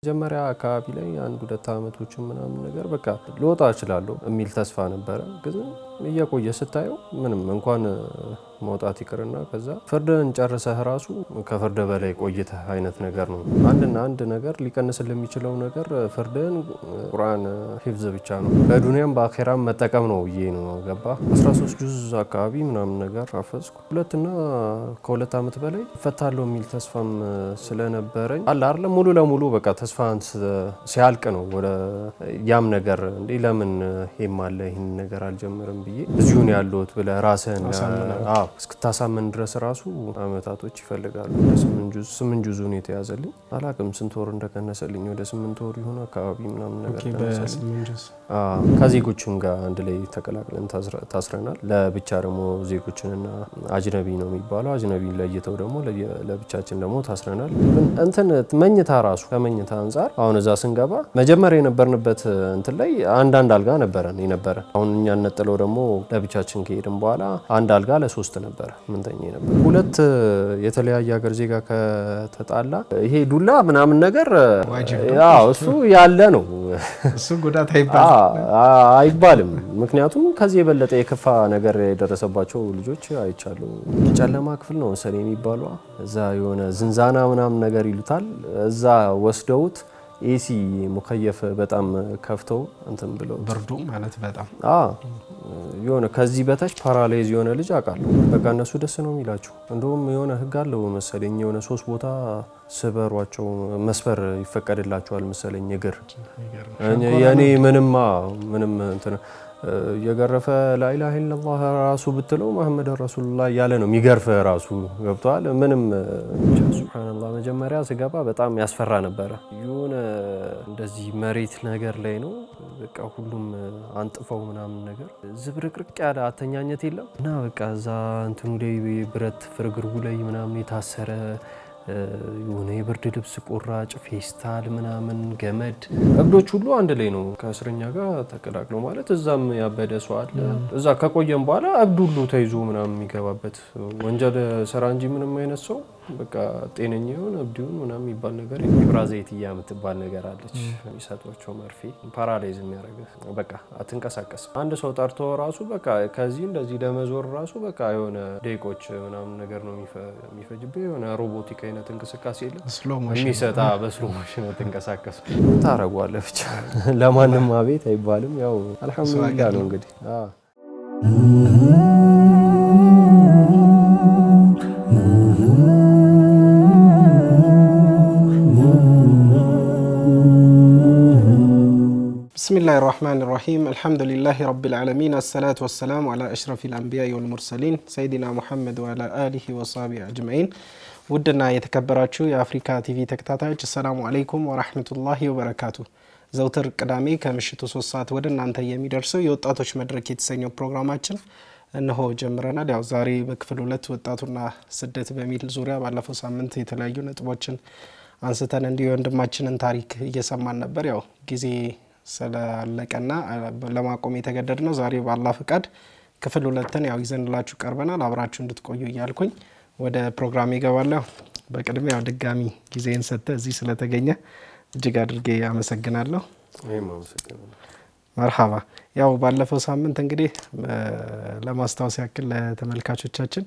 መጀመሪያ አካባቢ ላይ አንድ ሁለት አመቶችን ምናምን ነገር በቃ ልወጣ እችላለሁ የሚል ተስፋ ነበረ። ግን እየቆየ ስታየው ምንም እንኳን መውጣት ይቅርና ከዛ ፍርድን ጨርሰህ ራሱ ከፍርድ በላይ ቆይተህ አይነት ነገር ነው። አንድ ነገር ሊቀንስልህ የሚችለው ነገር ፍርድን ቁርአን ሂፍዝ ብቻ ነው። በዱንያም በአኺራም መጠቀም ነው ብዬ ነው ገባ 13 ጁዝ አካባቢ ምናምን ነገር አፈዝኩ። ከሁለት አመት በላይ እፈታለሁ የሚል ተስፋም ስለነበረኝ አለ አይደል ሙሉ ለሙሉ በቃ ተስፋን ሲያልቅ ነው ወደ ያም ነገር እንዴ ለምን ይሄማለ ይሄን ነገር አልጀምርም ብዬ እዚሁ ነው ያለሁት ብለህ ራስህን እስክታሳምን ድረስ ራሱ አመታቶች ይፈልጋሉ። 8 ጁዝ ነው የተያዘልኝ። አላቅም ስንት ወር እንደቀነሰልኝ ወደ 8 ወር ይሆን አካባቢ ምናምን ነገር ቀነሰልኝ። ከዜጎችም ጋር አንድ ላይ ተቀላቅለን ታስረናል። ለብቻ ደግሞ ዜጎችንና አጅነቢ ነው የሚባለው አጅነቢን ለይተው ደግሞ ለብቻችን ደግሞ ታስረናል። እንትን መኝታ ራሱ ከመኝታ አንፃር አሁን እዛ ስንገባ መጀመሪያ የነበርንበት እንትን ላይ አንድ አልጋ ነበረን የነበረ። አሁን እኛ እንነጥለው ደግሞ ለብቻችን ከሄድን በኋላ አንድ አልጋ ለሶስት ነበረ ምንተኛ ነበር። ሁለት የተለያየ ሀገር ዜጋ ከተጣላ ይሄ ዱላ ምናምን ነገር ያው እሱ ያለ ነው። እሱ ጉዳት አይባልም። ምክንያቱም ከዚህ የበለጠ የከፋ ነገር የደረሰባቸው ልጆች አይቻሉ። ጨለማ ክፍል ነው መሰለኝ የሚባለው እዛ የሆነ ዝንዛና ምናምን ነገር ይሉታል። እዛ ወስደውት ኤሲ ሙከየፍ በጣም ከፍተው እንትን ብለው ብርዱ ማለት በጣም የሆነ ከዚህ በታች ፓራላይዝ የሆነ ልጅ አውቃለሁ። በቃ እነሱ ደስ ነው የሚላቸው። እንደውም የሆነ ህግ አለው መሰለኝ የሆነ 3 ቦታ ስበሯቸው መስፈር ይፈቀድላቸዋል መሰለኝ እግር። የኔ ምንም እንትን የገረፈ ላኢላሃ ኢላላህ ራሱ ብትለው መሐመድ ረሱሉላህ ያለ ነው የሚገርፍ ራሱ ገብቷል። ምንም ሱብሃንአላህ መጀመሪያ ስገባ በጣም ያስፈራ ነበረ። የሆነ እንደዚህ መሬት ነገር ላይ ነው በቃ ሁሉም አንጥፈው ምናምን ነገር ዝብርቅርቅ ያለ አተኛኘት የለም እና በቃ እዛ እንትኑ ላይ ብረት ፍርግርጉ ላይ ምናምን የታሰረ የሆነ የብርድ ልብስ ቁራጭ ፌስታል ምናምን ገመድ እብዶች ሁሉ አንድ ላይ ነው ከእስረኛ ጋር ተቀላቅለው ማለት እዛም ያበደ ሰው አለ። እዛ ከቆየም በኋላ እብድ ሁሉ ተይዞ ምናምን የሚገባበት ወንጀል ስራ እንጂ ምንም አይነት ሰው በቃ ጤነኛ ይሁን እብድ ይሁን ምናምን የሚባል ነገር ኢብራዘይትያ የምትባል ነገር አለች። የሚሰጧቸው መርፌ ፓራላይዝ የሚያደርግ በቃ አትንቀሳቀስም። አንድ ሰው ጠርቶ ራሱ በቃ ከዚህ እንደዚህ ለመዞር ራሱ በቃ የሆነ ደቂቆች ምናምን ነገር ነው የሚፈጅብህ። የሆነ ሮቦቲክ አይነት እንቅስቃሴ የለም የሚሰጣ በስሎ ማሽን ተንቀሳቀስ ታረጋለህ ብቻ ለማንም አቤት አይባልም። ያው አልሐምዱሊላህ ነው እንግዲህ ብስሚላሂ ራህማኒ ራሂም አልሐምዱሊላሂ ረቢል ዓለሚን አሰላቱ ወሰላሙ ዐላ አሽረፊል አንቢያኢ ወል ሙርሰሊን ሰይዲና ሙሐመድ ወዐላ አሊሂ ወሰህቢሂ አጅመዒን። ውድና የተከበራችሁ የአፍሪካ ቲቪ ተከታታዮች አሰላሙ አለይኩም ወራህመቱላሂ ወበረካቱ። ዘውትር ቅዳሜ ከምሽቱ 3 ሰዓት ወደ እናንተ የሚደርሰው የወጣቶች መድረክ የተሰኘው ፕሮግራማችን እነሆ ጀምረናል። ያው ዛሬ በክፍል 2 ወጣቱና ስደት በሚል ዙሪያ ባለፈው ሳምንት የተለያዩ ነጥቦችን አንስተን እንዲሁ ወንድማችንን ታሪክ እየሰማን ነበር። ያው ጊዜ ስላለቀና ለማቆም የተገደድ ነው። ዛሬ በአላህ ፍቃድ ክፍል 2ን ያው ይዘንላችሁ ቀርበናል። አብራችሁ እንድትቆዩ እያልኩኝ ወደ ፕሮግራም ይገባለሁ። በቅድሚያ ያው ድጋሚ ጊዜን ሰጥተህ እዚህ ስለተገኘ እጅግ አድርጌ አመሰግናለሁ። መርሐባ። ያው ባለፈው ሳምንት እንግዲህ ለማስታወስ ያክል ለተመልካቾቻችን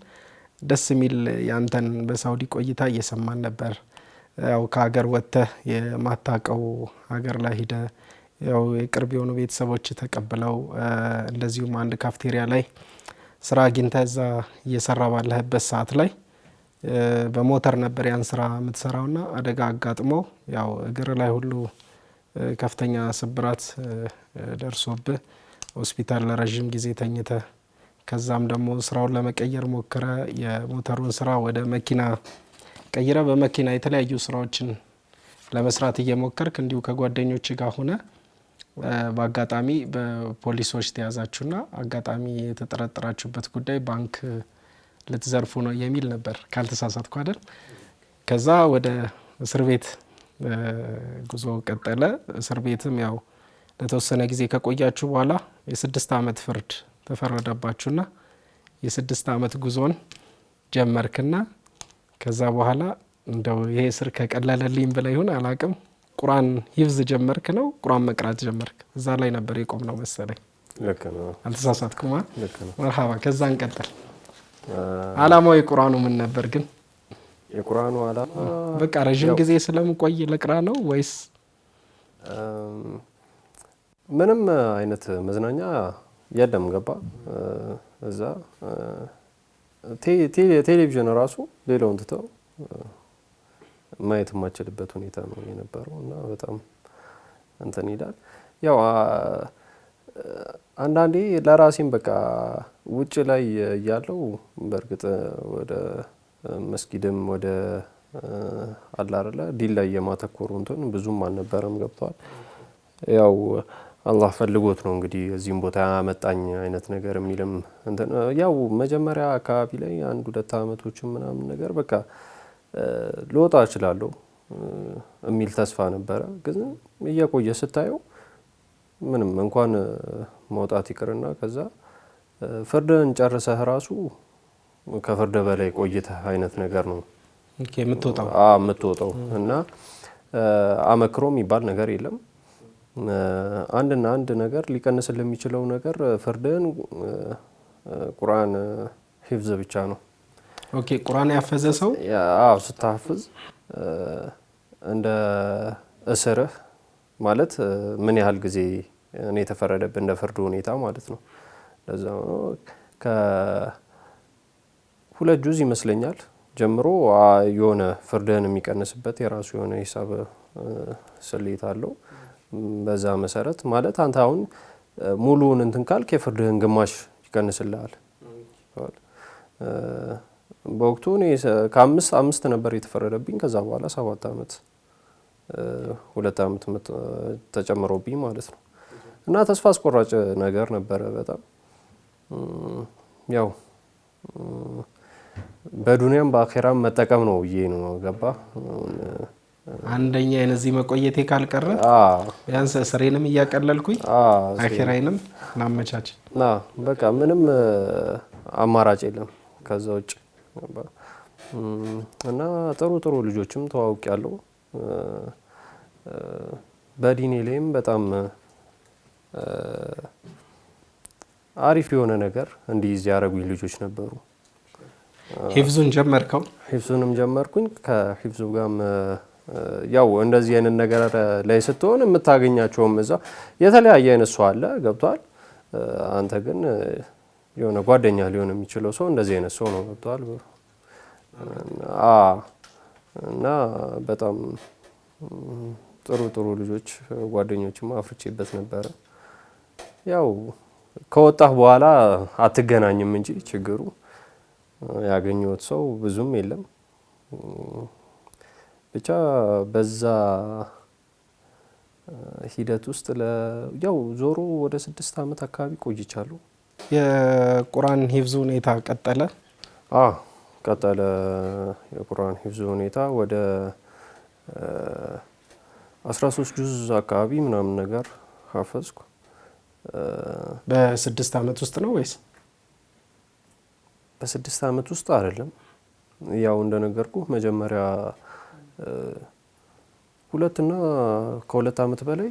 ደስ የሚል ያንተን በሳውዲ ቆይታ እየሰማን ነበር። ያው ከሀገር ወጥተህ የማታውቀው ሀገር ላይ ሄደህ ያው የቅርብ የሆኑ ቤተሰቦች ተቀብለው እንደዚሁም አንድ ካፍቴሪያ ላይ ስራ አግኝተህ እዛ እየሰራ ባለህበት ሰዓት ላይ በሞተር ነበር ያን ስራ የምትሰራውና አደጋ አጋጥሞ ያው እግር ላይ ሁሉ ከፍተኛ ስብራት ደርሶብህ ሆስፒታል ለረጅም ጊዜ ተኝተህ ከዛም ደግሞ ስራውን ለመቀየር ሞክረ የሞተሩን ስራ ወደ መኪና ቀይረ በመኪና የተለያዩ ስራዎችን ለመስራት እየሞከርክ እንዲሁ ከጓደኞች ጋር ሆነ በአጋጣሚ በፖሊሶች ተያዛችሁና አጋጣሚ የተጠረጠራችሁበት ጉዳይ ባንክ ልትዘርፉ ነው የሚል ነበር ካልተሳሳትኩ አይደል? ከዛ ወደ እስር ቤት ጉዞ ቀጠለ። እስር ቤትም ያው ለተወሰነ ጊዜ ከቆያችሁ በኋላ የ6 አመት ፍርድ ተፈረደባችሁና የ6 አመት ጉዞን ጀመርክና ከዛ በኋላ እንደው ይሄ እስር ከቀለለልኝ ብለ ይሁን አላቅም ቁርአን ሂፍዝ ጀመርክ ነው ቁርአን መቅራት ጀመርክ? እዛ ላይ ነበር የቆም ነው መሰለኝ። ልክ ነው። አልተሳሳትኩም? ልክ ነው። መርሃባ። ከዛ እንቀጥል። አላማው የቁርአኑ ምን ነበር ግን? የቁርአኑ አላማ በቃ ረጅም ጊዜ ስለምቆይ ለቅራ ነው ወይስ ምንም አይነት መዝናኛ የለም? ገባ እዛ ቴሌቪዥን ራሱ ሌላውን ትተው ማየት የማችልበት ሁኔታ ነው የነበረው እና በጣም እንትን ይላል። ያው አንዳንዴ ለራሴም በቃ ውጭ ላይ እያለው በእርግጥ ወደ መስጊድም ወደ አላርላ ዲን ላይ የማተኮሩ እንትን ብዙም አልነበረም። ገብቷል። ያው አላህ ፈልጎት ነው እንግዲህ እዚህም ቦታ ያመጣኝ አይነት ነገር የሚልም እንትን ያው መጀመሪያ አካባቢ ላይ 1-2 አመቶችን ምናምን ነገር በቃ ልወጣ እችላለሁ የሚል ተስፋ ነበረ። ግን እየቆየ ስታየው ምንም እንኳን መውጣት ይቅርና ከዛ ፍርድን ጨርሰህ ራሱ ከፍርድ በላይ ቆይተህ አይነት ነገር ነው የምትወጣው እና አመክሮ የሚባል ነገር የለም። አንድና አንድ ነገር ሊቀንስልህ የሚችለው ነገር ፍርድን ቁርአን ሂፍዝ ብቻ ነው። ኦኬ ቁርአን ያፈዘ ሰው ስታፍዝ እንደ እስርህ ማለት ምን ያህል ጊዜ እኔ የተፈረደብህ እንደ ፍርዱ ሁኔታ ማለት ነው። ለዛ ከ2 ጁዝ ይመስለኛል ጀምሮ የሆነ ፍርድህን የሚቀንስበት የራሱ የሆነ ሂሳብ ስሌት አለው። በዛ መሰረት ማለት አንተ አሁን ሙሉውን እንትን ካልክ የፍርድህን ግማሽ ይቀንስልሃል። በወቅቱ እኔ ከ5 ነበር የተፈረደብኝ። ከዛ በኋላ 7 አመት 2 አመት ተጨምሮብኝ ማለት ነው። እና ተስፋ አስቆራጭ ነገር ነበረ በጣም ያው በዱንያም በአኺራም መጠቀም ነው ብዬ ነው ገባ። አንደኛ እነዚህ መቆየቴ ካልቀረ ቢያንስ ስሬንም እያቀለልኩኝ አኺራዬንም ማመቻች በቃ ምንም አማራጭ የለም ከዛ ውጭ እና ጥሩ ልጆችም ተዋውቅ ያለው በዲኔ ላይም በጣም አሪፍ የሆነ ነገር እንዲይዝ ያደረጉኝ ልጆች ነበሩ። ሂፍዙን ጀመርከው? ሂፍዙንም ጀመርኩኝ። ከሂፍዙ ጋርም ያው እንደዚህ አይነት ነገር ላይ ስትሆን የምታገኛቸውም እዛ የተለያየ አይነት ሰው አለ። ገብቷል። አንተ ግን የሆነ ጓደኛ ሊሆን የሚችለው ሰው እንደዚህ አይነት ሰው ነው። ገብቷል። እና በጣም ጥሩ ልጆች ጓደኞችም አፍርቼበት ነበረ። ያው ከወጣህ በኋላ አትገናኝም እንጂ ችግሩ ያገኘሁት ሰው ብዙም የለም። ብቻ በዛ ሂደት ውስጥ ያው ዞሮ ወደ 6 አመት አካባቢ ቆይቻለሁ። የቁርአን ሂፍዙ ሁኔታ ቀጠለ? ቀጠለ። የቁርአን ሂፍዙ ሁኔታ ወደ 13 ጁዝ አካባቢ ምናምን ነገር ሐፈዝኩ። በ6 አመት ውስጥ ነው ወይስ? በ6 አመት ውስጥ አይደለም። ያው እንደነገርኩ መጀመሪያ 2 አመት በላይ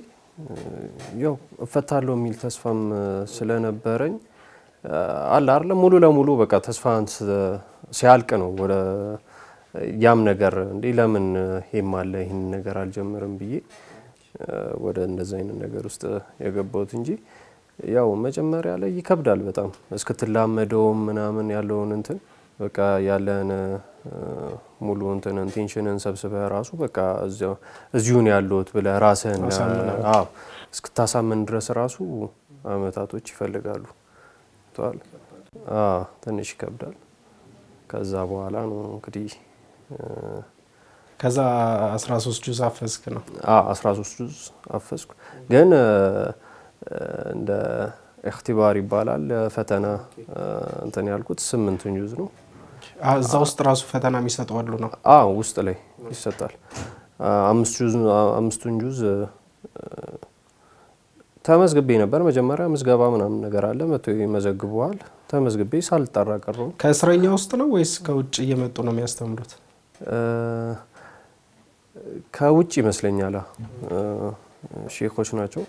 ያው እፈታለሁ የሚል ተስፋም ስለነበረኝ አለ አይደል ሙሉ ለሙሉ በቃ ተስፋን ሲያልቅ ነው ወደ ያም ነገር እንዴ ለምን ሄም አለ ይሄን ነገር አልጀምርም ብዬ ወደ እንደዛ አይነት ነገር ውስጥ የገባሁት እንጂ ያው መጀመሪያ ላይ ይከብዳል በጣም እስክትላመደው ምናምን ያለውን እንትን በቃ ያለን ሙሉ እንትን ኢንቴንሽንን ሰብስበህ ራሱ በቃ እዚሁን ያለውት ብለህ ራስህን እስክታሳምን ድረስ ራሱ አመታቶች ይፈልጋሉ። ታል ትንሽ ይከብዳል። ከዛ በኋላ ነው እንግዲህ ከዛ 13 ጁዝ አፈዝክ ነው? 13 ጁዝ አፈዝኩ። ግን እንደ እክትባር ይባላል ፈተና እንትን ያልኩት 8 ጁዝ ነው። እዛ ውስጥ ራሱ ፈተና የሚሰጠው አሉ ነው? ውስጥ ላይ ይሰጣል። 5 ጁዝ ተመዝግቤ ነበር። መጀመሪያ ምዝገባ ምናምን ነገር አለ መጥቶ ይመዘግቡዋል። ተመዝግቤ ሳልጠራ ቀረው። ከእስረኛ ውስጥ ነው ወይስ ከውጭ እየመጡ ነው የሚያስተምሩት? ከውጭ ይመስለኛል ሼኮች ናቸው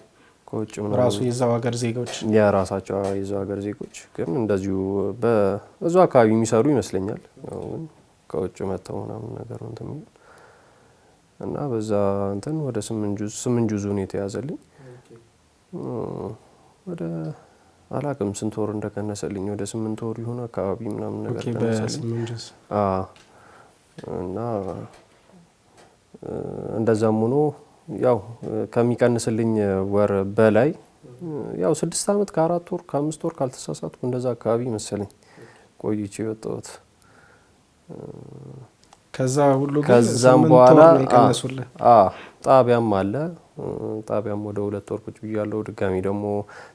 ከውጭ ምናምን ራሱ የዛው ሀገር ዜጎች የራሳቸው የዛው ሀገር ዜጎች ግን እንደዚሁ በዛው አካባቢ የሚሰሩ ይመስለኛል። ከውጭ መጥተው ምናምን ነገር እንትን እና በዛ እንትን ወደ 8 ጁዝ ነው የተያዘልኝ። ወደ አላቅም ስንት ወር እንደቀነሰልኝ ወደ 8 ወር ይሆን አካባቢ ምናምን ነገር ቀነሰልኝ። እና እንደዛም ሆኖ ያው ከሚቀንስልኝ ወር በላይ ያው 6 አመት ከ4 ወር ከ5 ወር ካልተሳሳትኩ እንደዛ አካባቢ መሰለኝ ቆይቼ የወጣሁት። ከዛ ሁሉ ግን ከዛም በኋላ ጣቢያም አለ። ጣቢያም ወደ 2 ወር ቁጭ ብያለሁ። ድጋሚ ደግሞ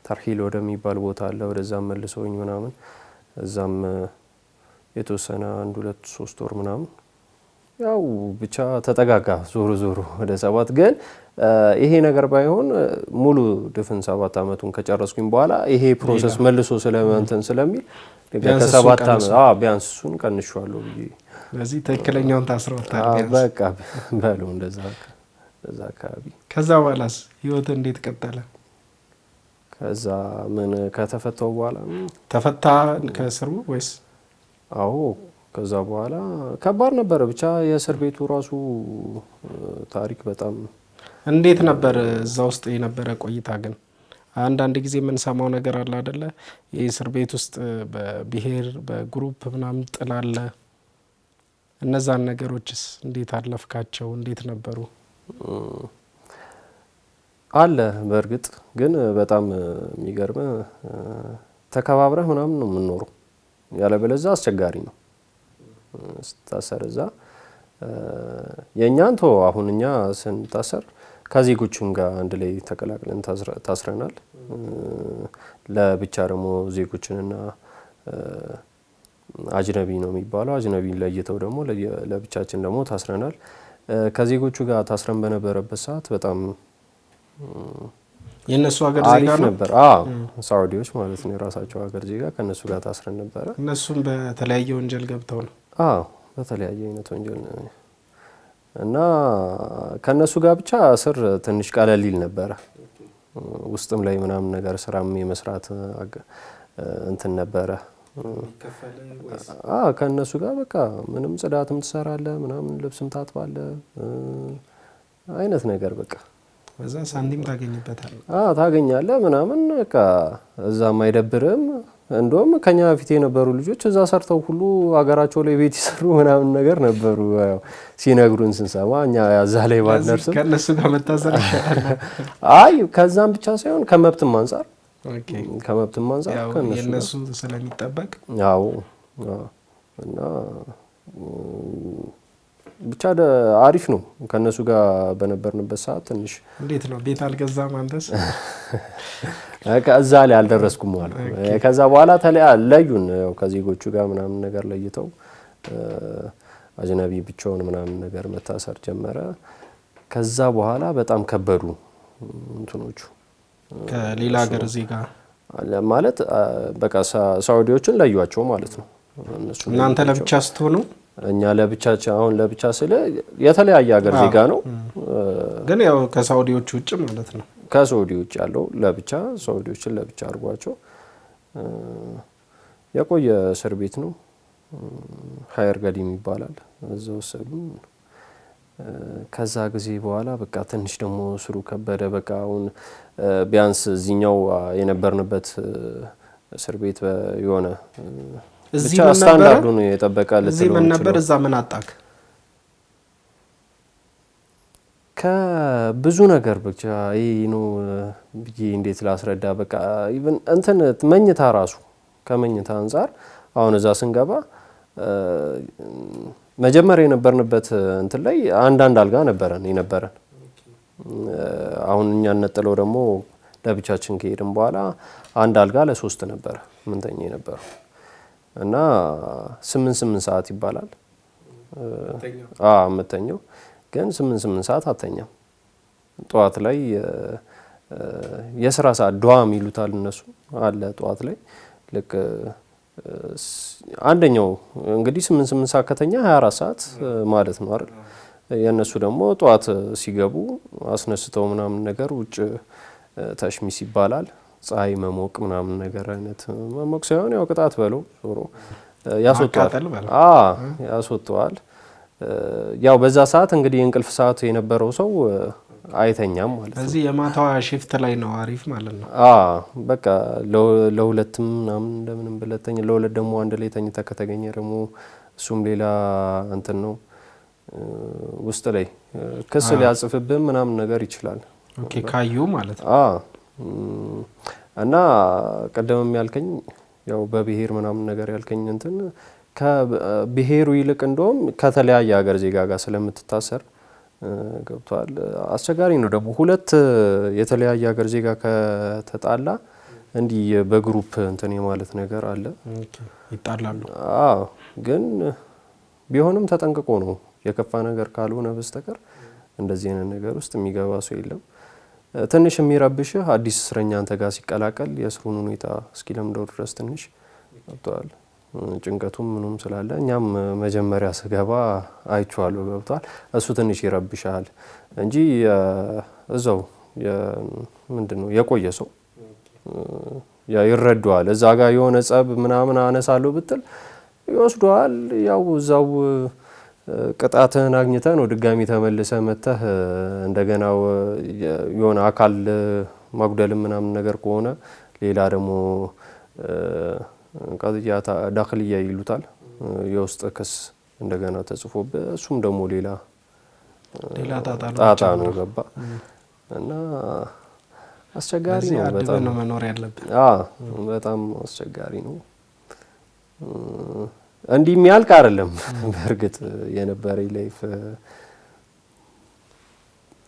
ተርሂል ወደሚባል ቦታ አለ። ወደዛም መልሰውኝ ምናምን እዛም የተወሰነ 1 2 3 ወር ምናምን ያው ብቻ ተጠጋጋ ዞሮ ዞሮ ወደ 7። ግን ይሄ ነገር ባይሆን ሙሉ ድፍን 7 አመቱን ከጨረስኩኝ በኋላ ይሄ ፕሮሰስ መልሶ ስለማንተን ስለሚል ከ7 አመት ቢያንስ እሱን ቀንሻለሁ ብዬ ስለዚህ ትክክለኛውን ታስረውታል ቢያንስ በቃ በለው እንደዛ አካባቢ። ከዛ በኋላስ ህይወት እንዴት ቀጠለ? ከዛ ምን ከተፈታው በኋላ ተፈታ ከስሩ ወይስ? አዎ ከዛ በኋላ ከባድ ነበር። ብቻ የእስር ቤቱ ራሱ ታሪክ በጣም እንዴት ነበር እዛ ውስጥ የነበረ ቆይታ? ግን አንዳንድ ጊዜ የምንሰማው ነገር አለ አይደለ? የእስር ቤት ውስጥ በብሔር በግሩፕ ምናምን ጥል አለ። እነዛን ነገሮችስ እንዴት አለፍካቸው? እንዴት ነበሩ? አለ በእርግጥ ግን በጣም የሚገርም ተከባብረህ ምናምን ነው የምንኖረው። ያለበለዚያ አስቸጋሪ ነው። ስታሰር እዛ የእኛን አሁን እኛ ስንታሰር ከዜጎቹም ጋር አንድ ላይ ተቀላቅለን ታስረናል። ለብቻ ደግሞ ዜጎችንና አጅነቢ ነው የሚባለው አጅነቢን ለይተው ደግሞ ለብቻችን ደግሞ ታስረናል። ከዜጎቹ ጋር ታስረን በነበረበት ሰዓት በጣም የነሱ ሀገር ዜጋ ነበር። ሳውዲዎች ማለት ነው የራሳቸው ሀገር ዜጋ ከነሱ ጋር ታስረን ነበረ። እነሱም በተለያየ ወንጀል ገብተው ነው? በተለያየ አይነት ወንጀል እና ከነሱ ጋር ብቻ እስር ትንሽ ቀለል ይል ነበረ። ውስጥም ላይ ምናምን ነገር ስራም የመስራት እንትን ነበረ። ከነሱ ጋር በቃ ምንም ጽዳትም ትሰራለህ ምናምን ልብስም ታጥባለህ አይነት ነገር በቃ በዛ ሳንቲም ታገኝበታል። ታገኛለህ ምናምን በቃ እዛም አይደብርም። እንደውም ከኛ በፊት የነበሩ ልጆች እዛ ሰርተው ሁሉ ሀገራቸው ላይ ቤት ይሰሩ ምናምን ነገር ነበሩ ሲነግሩን ስንሰማ እኛ እዛ ላይ ባልደርስም ከነሱ ጋር መታሰር ይሻላል። ከዛም ብቻ ሳይሆን ከመብትም አንፃር ከነሱ የነሱ ስለሚጠበቅ እና ብቻ አሪፍ ነው። ከነሱ ጋር በነበርንበት ሰዓት ትንሽ እንዴት ነው ቤት አልገዛም አንተስ? ከዛ ላይ አልደረስኩም ማለት ነው። ከዛ በኋላ ለዩን ያው ከዜጎቹ ጋር ምናምን ነገር ለይተው አጅነቢ ብቻውን ምናምን ነገር መታሰር ጀመረ። ከዛ በኋላ በጣም ከበዱ እንትኖቹ ከሌላ ሀገር ዜጋ ማለት በቃ ሳውዲዎችን ለዩዋቸው ማለት ነው። እናንተ ለብቻ ስትሆኑ እኛ ለብቻችን አሁን ለብቻ ስለ የተለያየ ሀገር ዜጋ ነው ግን ያው ከሳውዲዎች ውጭ ማለት ነው። ከሳውዲ ውጭ ያለው ለብቻ ሳውዲዎችን ለብቻ አድርጓቸው የቆየ እስር ቤት ነው። ሀየር ገዲም ይባላል። እዛ ወሰዱ። ከዛ ጊዜ በኋላ በቃ ትንሽ ደግሞ ስሩ ከበደ። በቃ አሁን ቢያንስ እዚህኛው የነበርንበት እስር ቤት የሆነ እዚህ ብቻ ስታንዳርዱ ነው የጠበቀ እዚህ ምን ነበር እዛ ምን አጣክ? ከብዙ ነገር ብቻ ይሄ ነው ብዬ እንዴት ላስረዳ። በቃ ኢቭን እንትን መኝታ ራሱ ከመኝታ አንፃር አሁን እዛ ስንገባ መጀመሪያ የነበርንበት እንትን ላይ አንድ አልጋ ነበረን። አሁን እኛ እንነጥለው ደግሞ ለብቻችን ከሄድን በኋላ አንድ አልጋ ለ3 ነበረ ምንተኛ የነበረው እና 8 ሰዓት ይባላል የምተኛው። ግን 8 ሰዓት አተኛም። ጠዋት ላይ የስራ ሰዓት ዱዓ ይሉታል እነሱ አለ። ጠዋት ላይ ልክ አንደኛው እንግዲህ 8 ሰዓት ከተኛ 24 ሰዓት ማለት ነው አይደል? የነሱ ደግሞ ጧት ሲገቡ አስነስተው ምናምን ነገር ውጭ ተሽሚስ ይባላል ፀሐይ መሞቅ ምናምን ነገር አይነት መሞቅ ሳይሆን ያው ቅጣት በለው ዞሮ ያስወጣዋል። ያው በዛ ሰዓት እንግዲህ የእንቅልፍ ሰዓት የነበረው ሰው አይተኛም ማለት ነው። እዚህ የማታዋ ሺፍት ላይ ነው አሪፍ ማለት ነው። በቃ ለሁለትም ምናምን እንደምንም ብለተኝ ለሁለት ደግሞ አንድ ላይ ተኝታ ከተገኘ ደግሞ እሱም ሌላ እንትን ነው ውስጥ ላይ ክስ ሊያጽፍብን ምናምን ነገር ይችላል። ኦኬ ካዩ ማለት ነው። እና ቀደምም ያልከኝ ያው በብሔር ምናምን ነገር ያልከኝ እንትን ከብሔሩ ይልቅ እንደውም ከተለያየ ሀገር ዜጋ ጋር ስለምትታሰር ገብቷል። አስቸጋሪ ነው ደግሞ ሁለት የተለያየ ሀገር ዜጋ ከተጣላ እንዲህ በግሩፕ እንትን የማለት ነገር አለ። ይጣላሉ። ግን ቢሆንም ተጠንቅቆ ነው የከፋ ነገር ካልሆነ በስተቀር እንደዚህ አይነት ነገር ውስጥ የሚገባ ሰው የለም። ትንሽ የሚረብሽህ አዲስ እስረኛ አንተ ጋር ሲቀላቀል የእስሩን ሁኔታ እስኪለምደው ድረስ ትንሽ ገብቷል። ጭንቀቱም ምኑም ስላለ እኛም መጀመሪያ ስገባ አይቼዋለሁ ገብቷል። እሱ ትንሽ ይረብሻል እንጂ እዛው ምንድነው የቆየ ሰው ይረዳዋል። እዛ ጋር የሆነ ጸብ ምናምን አነሳለሁ ብትል ይወስደዋል። ያው እዛው ቅጣትህን አግኝተህ ነው ድጋሚ ተመልሰ መተህ እንደገና የሆነ አካል ማጉደልም ምናምን ነገር ከሆነ ሌላ ደግሞ ቀጥያ ዳክልያ ይሉታል የውስጥ ክስ እንደገና ተጽፎብህ እሱም ደግሞ ሌላ ጣጣ ነው ገባ እና አስቸጋሪ ነው። በጣም ነው መኖር ያለብን። በጣም አስቸጋሪ ነው። እንዲህ የሚያልቅ አይደለም። በእርግጥ የነበረኝ ላይፍ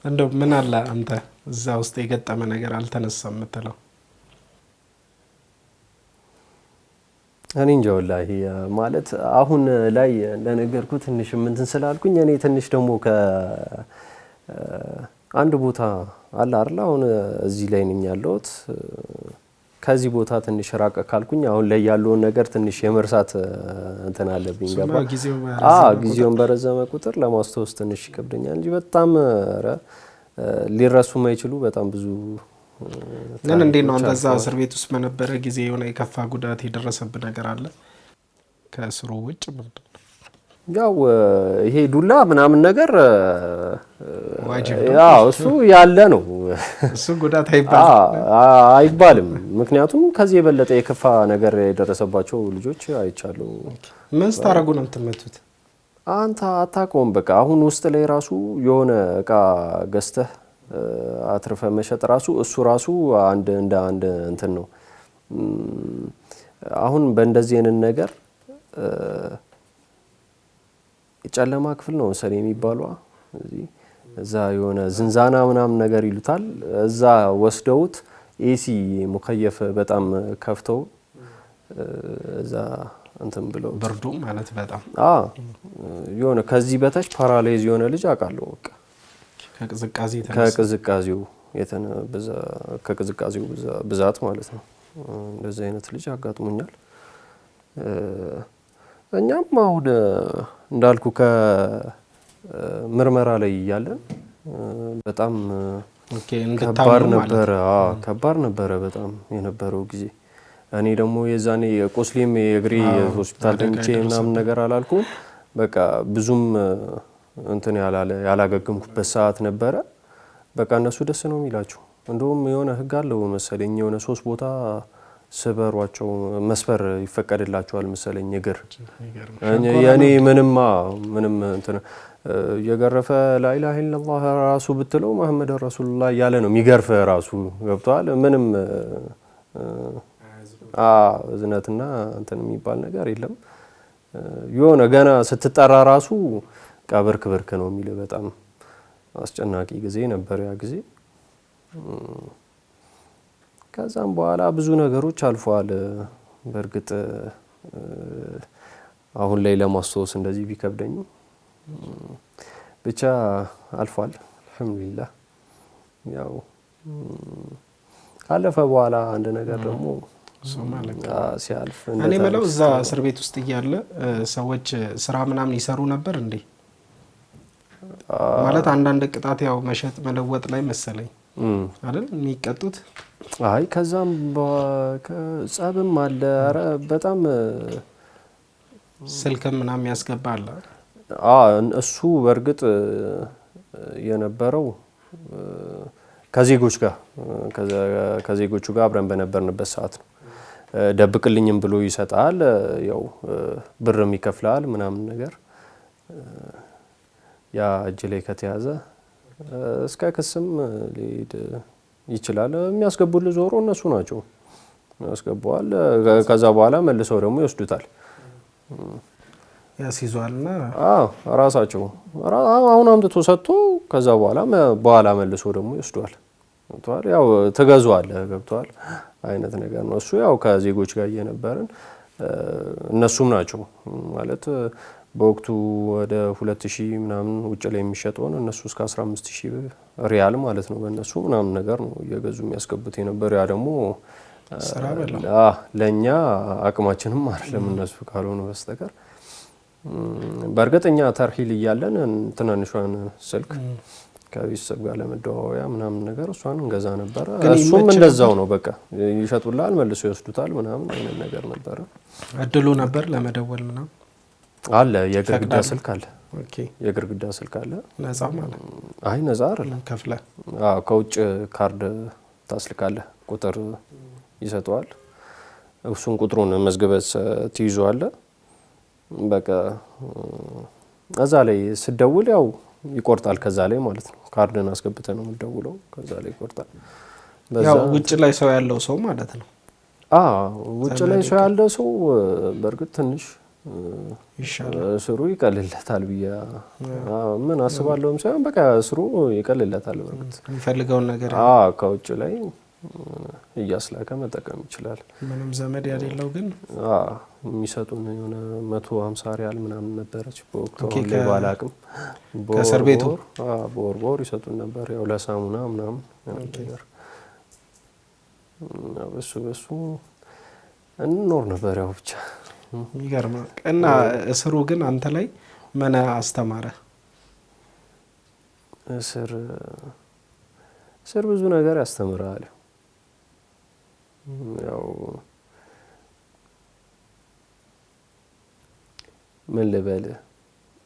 እንደው ምን አለ አንተ እዛ ውስጥ የገጠመ ነገር አልተነሳም የምትለው? እኔ እንጃ ወላሂ ማለት አሁን ላይ እንደነገርኩ ትንሽ እንትን ስላልኩኝ እኔ ትንሽ ደግሞ አንድ ቦታ አለ አይደል አሁን እዚህ ላይ ነኝ ያለሁት ከዚህ ቦታ ትንሽ ራቀ ካልኩኝ አሁን ላይ ያለውን ነገር ትንሽ የመርሳት እንትን አለብኝ ገባ። ጊዜውን በረዘመ ቁጥር ለማስታወስ ትንሽ ይከብደኛል እንጂ በጣም ሊረሱ የማይችሉ በጣም ብዙ። ግን እንዴት ነው አንተ እዛ እስር ቤት ውስጥ በነበረ ጊዜ የሆነ የከፋ ጉዳት የደረሰብህ ነገር አለ ከእስሩ ውጭ? ያው ይሄ ዱላ ምናምን ነገር ያው እሱ ያለ ነው። እሱ ጉዳት አይባልም። ምክንያቱም ከዚህ የበለጠ የከፋ ነገር የደረሰባቸው ልጆች አይቻሉ። ምን ስታረጉ ነው የምትመቱት? አንተ አታውቀውም። በቃ አሁን ውስጥ ላይ ራሱ የሆነ እቃ ገዝተህ አትርፈ መሸጥ ራሱ እሱ ራሱ እንደ አንድ እንትን ነው። አሁን በእንደዚህ አይነት ነገር ጨለማ ክፍል ነው ሰሪ የሚባለው እዛ የሆነ ዝንዛና ምናምን ነገር ይሉታል። እዛ ወስደውት ኤሲ ሙከየፍ በጣም ከፍተው እዛ እንትን ብለው ብርዱ ማለት በጣም የሆነ ከዚህ በታች ፓራላይዝ የሆነ ልጅ አውቃለሁ። በቃ ከቅዝቃዜው ብዛት ማለት ነው። እንደዚህ አይነት ልጅ አጋጥሞኛል። እኛም አሁን እንዳልኩ ከምርመራ ላይ እያለን በጣም ከባድ ነበረ በጣም የነበረው ጊዜ። እኔ ደግሞ የዛኔ ቁስሌም የእግሬ ሆስፒታል ተኝቼ ምናምን ነገር አላልኩም። በቃ ብዙም እንትን ያላገገምኩበት ሰዓት ነበረ። በቃ እነሱ ደስ ነው የሚላቸው። እንደውም የሆነ ህግ አለው መሰለኝ የሆነ 3 ቦታ ስበሯቸው መስፈር ይፈቀድላቸዋል መሰለኝ እግር። የኔ ምንም እንትን የገረፈ ላኢላሀ ኢለላህ ራሱ ብትለው መሐመድ ረሱሉላህ ያለ ነው የሚገርፍ ራሱ ገብቷል። ምንም እዝነትና እንትን የሚባል ነገር የለም። የሆነ ገና ስትጠራ ራሱ ቀብርክ ብርክ ነው የሚል በጣም አስጨናቂ ጊዜ ነበር ያ ጊዜ። ከዛም በኋላ ብዙ ነገሮች አልፈዋል። በእርግጥ አሁን ላይ ለማስታወስ እንደዚህ ቢከብደኝ ብቻ አልፏል አልহামዱሊላህ። ያው ካለፈ በኋላ አንድ ነገር ደግሞ ሲያልፍ እኔ ማለት እዛ እስር ቤት ውስጥ እያለ ሰዎች ስራ ምናምን ይሰሩ ነበር እንዴ? ማለት አንዳንድ ቅጣት ያው መሸጥ መለወጥ ላይ መሰለኝ አይደል የሚቀጡት? አይ ከዛም ጸብም አለ። ኧረ በጣም ስልክም ምናምን ያስገባል። እሱ በእርግጥ የነበረው ከዜጎቹ ጋር አብረን በነበርንበት ሰዓት ነው። ደብቅልኝም ብሎ ይሰጣል፣ ያው ብርም ይከፍላል ምናምን ነገር። ያ እጅ ላይ ከተያዘ እስከ ክስም ሊሄድ ይችላል። የሚያስገቡልህ ዞሮ እነሱ ናቸው ያስገቡዋል። ከዛ በኋላ መልሰው ደግሞ ይወስዱታል፣ ያስይዟልና ራሳቸው አሁን አምጥቶ ሰጥቶ ከዛ በኋላ መልሶ ደግሞ ይወስዷል። ገብቷል። ያው ትገዙዋለህ፣ ገብቷል አይነት ነገር ነው እሱ። ያው ከዜጎች ጋር እየነበርን እነሱም ናቸው ማለት በወቅቱ ወደ 2000 ምናምን ውጭ ላይ የሚሸጠውን እነሱ እስከ 15000 ሪያል ማለት ነው በእነሱ ምናምን ነገር ነው እየገዙ የሚያስገቡት የነበረው። ያ ደግሞ ለእኛ አቅማችንም አይደለም እነሱ ካልሆነ በስተቀር። በእርግጠኛ ተርሂል እያለን ትናንሿን ስልክ ከቤተሰብ ጋር ለመደዋወያ ምናምን ነገር እሷን እንገዛ ነበረ። እሱም እንደዛው ነው፣ በቃ ይሸጡላል መልሶ ይወስዱታል ምናምን አይነት ነገር ነበረ። እድሉ ነበር ለመደወል ምናምን አለ። የግርግዳ ስልክ አለ። ኦኬ የግርግዳ ስልክ አለ። ነፃ ማለት አይ ነፃ አይደለም፣ ከፍለህ ከውጭ ካርድ ታስልካለህ፣ ቁጥር ይሰጠዋል። እሱን ቁጥሩን መዝግበህ ትይዘዋለህ። በቃ እዛ ላይ ስደውል ያው ይቆርጣል ከዛ ላይ ማለት ነው። ካርድን አስገብተህ ነው የምትደውለው፣ ከዛ ላይ ይቆርጣል። ያው ውጭ ላይ ሰው ያለው ሰው ማለት ነው። ውጭ ላይ ሰው ያለው ሰው በእርግጥ ትንሽ ስሩ ይቀልለታል ብዬ ምን አስባለሁም ሳይሆን በቃ ስሩ ይቀልለታል። በእርግጥ የሚፈልገውን ነገር ከውጭ ላይ እያስላከ መጠቀም ይችላል። ምንም ዘመድ ያሌለው ግን የሚሰጡን የሆነ 150 ሪያል ምናምን ነበረች በወቅቱ። ላይ ባላቅም ከእስር ቤቱ በወር ይሰጡን ነበር፣ ያው ለሳሙና ምናምን ነገር። በሱ እንኖር ነበር ያው ብቻ። ይገርማል። እና እስሩ ግን አንተ ላይ ምን አስተማረ? እስር ብዙ ነገር ያስተምራል። ያው ምን ልበል፣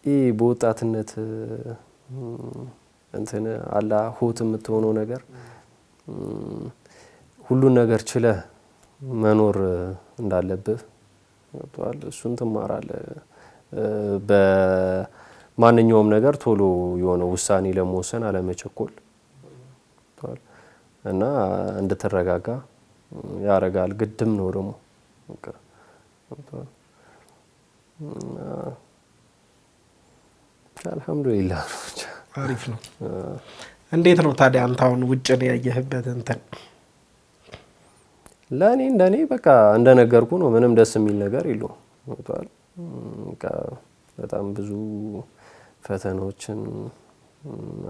ይህ በወጣትነት እንትን አላ ሆት የምትሆነው ነገር ሁሉን ነገር ችለህ መኖር እንዳለብህ ገብቶሃል። እሱን ትማራለህ። በማንኛውም ነገር ቶሎ የሆነ ውሳኔ ለመወሰን አለመቸኮል እና እንድትረጋጋ ያረጋል። ግድም ነው ደግሞ አልሐምዱሊላህ። አሪፍ ነው። እንዴት ነው ታዲያ አንተ አሁን ውጭ ነው ያየህበት እንትን? ለእኔ እንደኔ በቃ እንደነገርኩ ነው። ምንም ደስ የሚል ነገር የለውም። ገብቶሃል። በጣም ብዙ ፈተናዎችን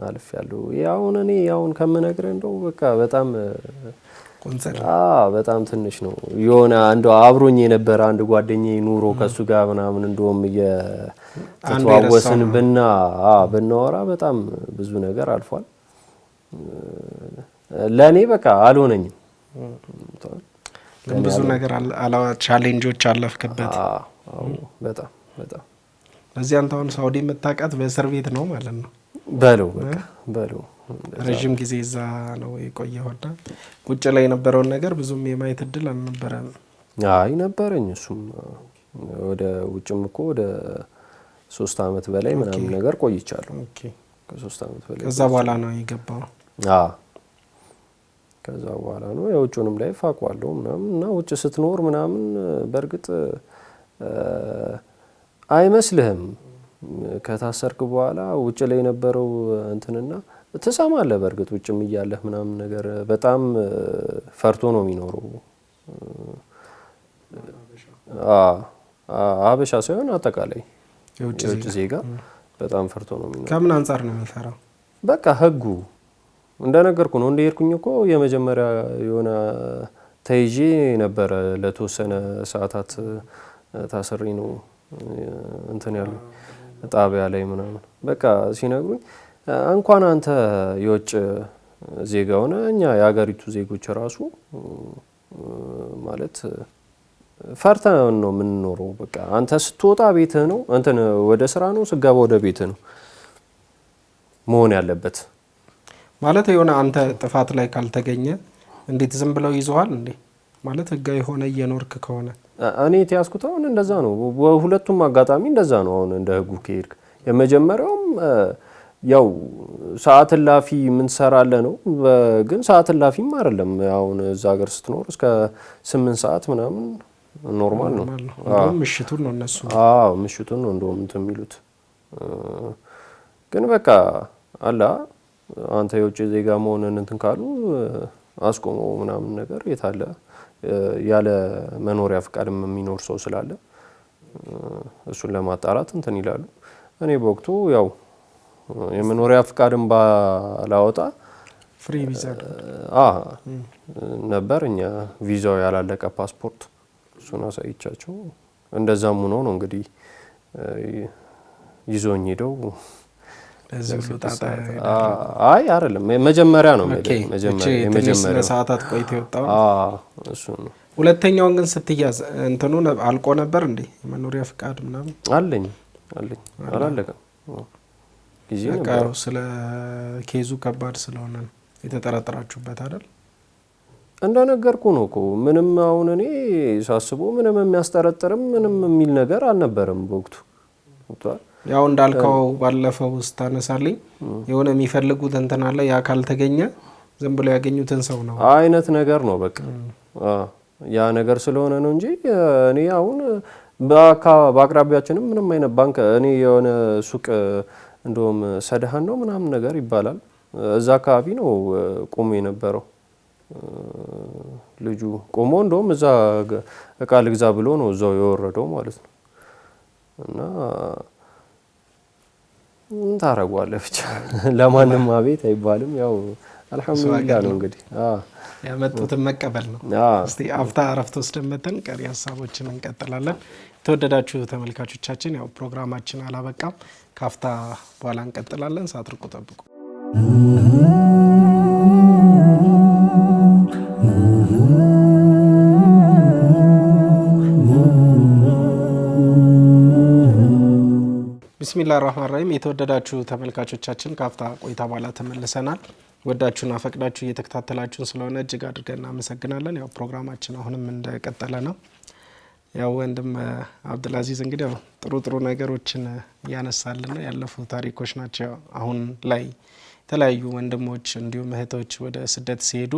አልፌያለሁ። ያውን እኔ ከምነግርህ እንደው በቃ በጣም ትንሽ ነው። የሆነ አንዱ አብሮኝ የነበረ አንድ ጓደኛዬ ኑሮ ከሱ ጋር ምናምን እንደውም እየተዋወስን ብናወራ በጣም ብዙ ነገር አልፏል። ለእኔ በቃ አልሆነኝም። ግን ብዙ ነገር ቻሌንጆች አለፍክበት። በጣም ለዚህ አንተ አሁን ሳውዲ የምታውቃት በእስር ቤት ነው ማለት ነው? በለው ረዥም ጊዜ እዛ ነው የቆየሁና ውጭ ላይ የነበረውን ነገር ብዙም የማየት እድል አልነበረም? አይ ነበረኝ። እሱም ወደ ውጭም እኮ ወደ 3 አመት በላይ ምናምን ነገር ቆይቻለሁ። ከ3 አመት በላይ። ከዛ በኋላ ነው የገባው? ከዛ በኋላ ነው የውጭውንም ላይ ፋቋለሁ ምናምን። እና ውጭ ስትኖር ምናምን በእርግጥ አይመስልህም። ከታሰርክ በኋላ ውጭ ላይ የነበረው እንትንና ትሰማለህ። በእርግጥ ውጭም እያለህ ምናምን ነገር በጣም ፈርቶ ነው የሚኖረው። አበሻ ሳይሆን አጠቃላይ የውጭ ዜጋ በጣም ፈርቶ ነው የሚኖረው። ከምን አንጻር ነው የሚፈራው? በቃ ህጉ እንደነገርኩ ነው። እንደሄድኩኝ እኮ የመጀመሪያ የሆነ ተይዤ ነበረ። ለተወሰነ ሰዓታት ታስሬ ነው እንትን ያሉ ጣቢያ ላይ ምናምን። በቃ ሲነግሩኝ እንኳን አንተ የውጭ ዜጋ ሆነ እኛ የሀገሪቱ ዜጎች ራሱ ማለት ፈርተን ነው የምንኖረው። በቃ አንተ ስትወጣ ቤትህ ነው፣ እንትን ወደ ስራ ነው፣ ስገባ ወደ ቤትህ ነው መሆን ያለበት። ማለት የሆነ አንተ ጥፋት ላይ ካልተገኘ እንዴት ዝም ብለው ይዘዋል እንዴ? ማለት ህጋዊ ሆነ እየኖርክ ከሆነ እኔ የተያዝኩት አሁን እንደዛ ነው። በሁለቱም አጋጣሚ እንደዛ ነው። አሁን እንደ ህጉ ከሄድክ የመጀመሪያውም ያው ሰዓት እላፊ ምን ትሰራለህ ነው። ግን ሰዓት እላፊም አይደለም። አሁን እዛ ሀገር ስትኖር እስከ 8 ሰዓት ምናምን ኖርማል ነው። ምሽቱን ነው እነሱ ምሽቱን ነው እንደውም እንትን የሚሉት። ግን በቃ አላ አንተ የውጭ ዜጋ መሆንን እንትን ካሉ አስቆመው ምናምን ነገር የታለ ያለ መኖሪያ ፍቃድም የሚኖር ሰው ስላለ እሱን ለማጣራት እንትን ይላሉ። እኔ በወቅቱ ያው የመኖሪያ ፍቃድም ባላወጣ ፍሪ ቪዛ ነበር። እኛ ቪዛው ያላለቀ ፓስፖርት እሱን አሳይቻቸው እንደዛም ሆኖ ነው እንግዲህ ይዞኝ ሄደው። አይ አይደለም መጀመሪያ ነው መጀመሪያ ሰዓታት ቆይቶ የወጣው እሱ ነው። ሁለተኛውን ግን ስትያዝ እንትኑ አልቆ ነበር እንዴ? የመኖሪያ ፍቃድ ምናምን አለኝ አላለቀም ጊዜ ነበር። ስለ ኬዙ ከባድ ስለሆነ የተጠረጠራችሁበት አይደል? እንደነገርኩ ነው እኮ ምንም አሁን እኔ ሳስበው ምንም የሚያስጠረጥርም ምንም የሚል ነገር አልነበረም በወቅቱ። ያው እንዳልከው ባለፈው ውስጥ ታነሳልኝ የሆነ የሚፈልጉት እንትን አለ፣ ያ ካልተገኘ ዝም ብሎ ያገኙትን ሰው ነው አይነት ነገር ነው በቃ። ያ ነገር ስለሆነ ነው እንጂ እኔ አሁን በአቅራቢያችንም ምንም አይነት ባንክ እኔ የሆነ ሱቅ እንደውም ሰደሃን ነው ምናምን ነገር ይባላል እዛ አካባቢ ነው ቆሞ የነበረው ልጁ። ቆሞ እንደውም እዛ እቃ ልግዛ ብሎ ነው እዛው የወረደው ማለት ነው። እና ታረጋዋለህ ብቻ ለማንም አቤት አይባልም። ያው አልሐምዱሊላህ ነው እንግዲህ ያመጡትን መቀበል ነው። እስቲ አፍታ አረፍት ወስደን መተን ቀሪ ሀሳቦችን እንቀጥላለን። የተወደዳችሁ ተመልካቾቻችን ያው ፕሮግራማችን አላበቃም። ካፍታ በኋላ እንቀጥላለን። ሳትርቁ ጠብቁ። ቢስሚላህ ራህማን ራሂም። የተወደዳችሁ ተመልካቾቻችን ካፍታ ቆይታ በኋላ ተመልሰናል። ወዳችሁና ፈቅዳችሁ እየተከታተላችሁን ስለሆነ እጅግ አድርገን እናመሰግናለን። ያው ፕሮግራማችን አሁንም እንደቀጠለ ነው። ያው ወንድም አብዱልአዚዝ እንግዲህ ያው ጥሩ ነገሮችን ያነሳልና ያለፉ ታሪኮች ናቸው። አሁን ላይ የተለያዩ ወንድሞች እንዲሁም እህቶች ወደ ስደት ሲሄዱ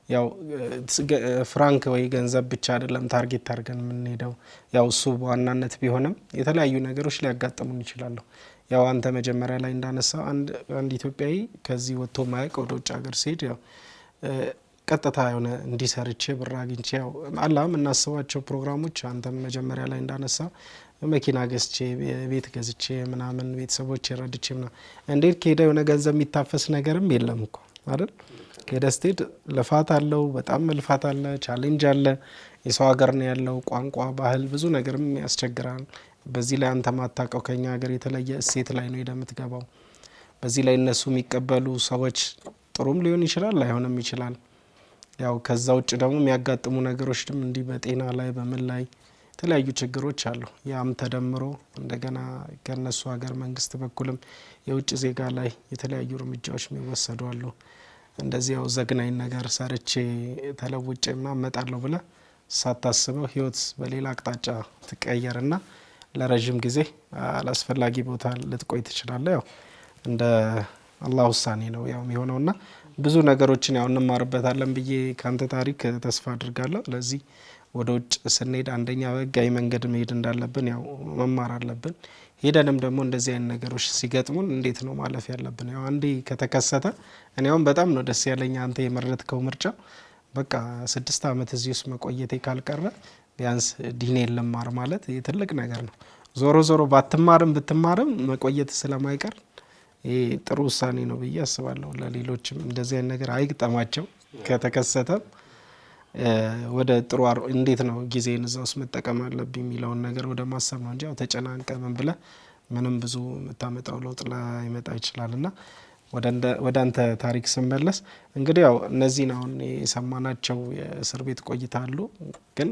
ያው ፍራንክ ወይ ገንዘብ ብቻ አይደለም ታርጌት አድርገን የምንሄደው። ያው እሱ በዋናነት ቢሆንም የተለያዩ ነገሮች ሊያጋጥሙን ይችላሉ። ያው አንተ መጀመሪያ ላይ እንዳነሳው አንድ ኢትዮጵያዊ ከዚህ ወጥቶ ማያውቅ ወደ ውጭ ሀገር ሲሄድ ያው ቀጥታ የሆነ እንዲሰርቼ ብር አግኝቼ ያው አላም እናስባቸው ፕሮግራሞች አንተም መጀመሪያ ላይ እንዳነሳው መኪና ገዝቼ ቤት ገዝቼ ምናምን ቤተሰቦች ረድቼ ምናምን እንዴት ከሄደ የሆነ ገንዘብ የሚታፈስ ነገርም የለም እኮ አይደል? ከሄደ ስትሄድ ልፋት አለው፣ በጣም ልፋት አለ፣ ቻሌንጅ አለ። የሰው ሀገር ነው ያለው፣ ቋንቋ፣ ባህል ብዙ ነገርም ያስቸግራል። በዚህ ላይ አንተ ማታውቀው ከኛ ሀገር የተለየ እሴት ላይ ነው የምትገባው። በዚህ ላይ እነሱ የሚቀበሉ ሰዎች ጥሩም ሊሆን ይችላል ላይሆንም ይችላል። ያው ከዛ ውጭ ደግሞ የሚያጋጥሙ ነገሮች ደግሞ እንዲህ በጤና ላይ በምን ላይ የተለያዩ ችግሮች አሉ። ያም ተደምሮ እንደገና ከነሱ ሀገር መንግስት በኩልም የውጭ ዜጋ ላይ የተለያዩ እርምጃዎች የሚወሰዱ አሉ። እንደዚህ ያው ዘግናኝ ነገር ሰርቼ ተለውጬ ምናምን እመጣለሁ ብለህ ሳታስበው ህይወት በሌላ አቅጣጫ ትቀየርና ለረጅም ጊዜ አላስፈላጊ ቦታ ልትቆይ ትችላለህ። ያው እንደ አላህ ውሳኔ ነው ያው የሚሆነውና ብዙ ነገሮችን ያው እንማርበታለን ብዬ ካንተ ታሪክ ተስፋ አድርጋለሁ። ለዚህ ወደ ውጭ ስንሄድ አንደኛ በህጋዊ መንገድ መሄድ እንዳለብን ያው መማር አለብን። ሄደንም ደግሞ እንደዚህ አይነት ነገሮች ሲገጥሙን እንዴት ነው ማለፍ ያለብን። ያው አንዴ ከተከሰተ እኔ አሁን በጣም ነው ደስ ያለኝ አንተ የመረጥከው ምርጫ። በቃ 6 ዓመት እዚህ ውስጥ መቆየቴ ካልቀረ ቢያንስ ዲኔን ልማር ማለት ትልቅ ነገር ነው። ዞሮ ዞሮ ባትማርም ብትማርም መቆየት ስለማይቀር ይሄ ጥሩ ውሳኔ ነው ብዬ አስባለሁ። ለሌሎችም እንደዚህ አይነት ነገር አይግጠማቸው ከተከሰተ ወደ ጥሩ እንዴት ነው ጊዜን እዛ ውስጥ መጠቀም አለብኝ የሚለውን ነገር ወደ ማሰብ ነው እንጂ ያው ተጨናንቀ ምን ብለህ ምንም ብዙ የምታመጣው ለውጥ ላይመጣ ይችላልና ወደ አንተ ታሪክ ስመለስ እንግዲህ ያው እነዚህን አሁን የሰማናቸው የእስር ቤት ቆይታ አሉ። ግን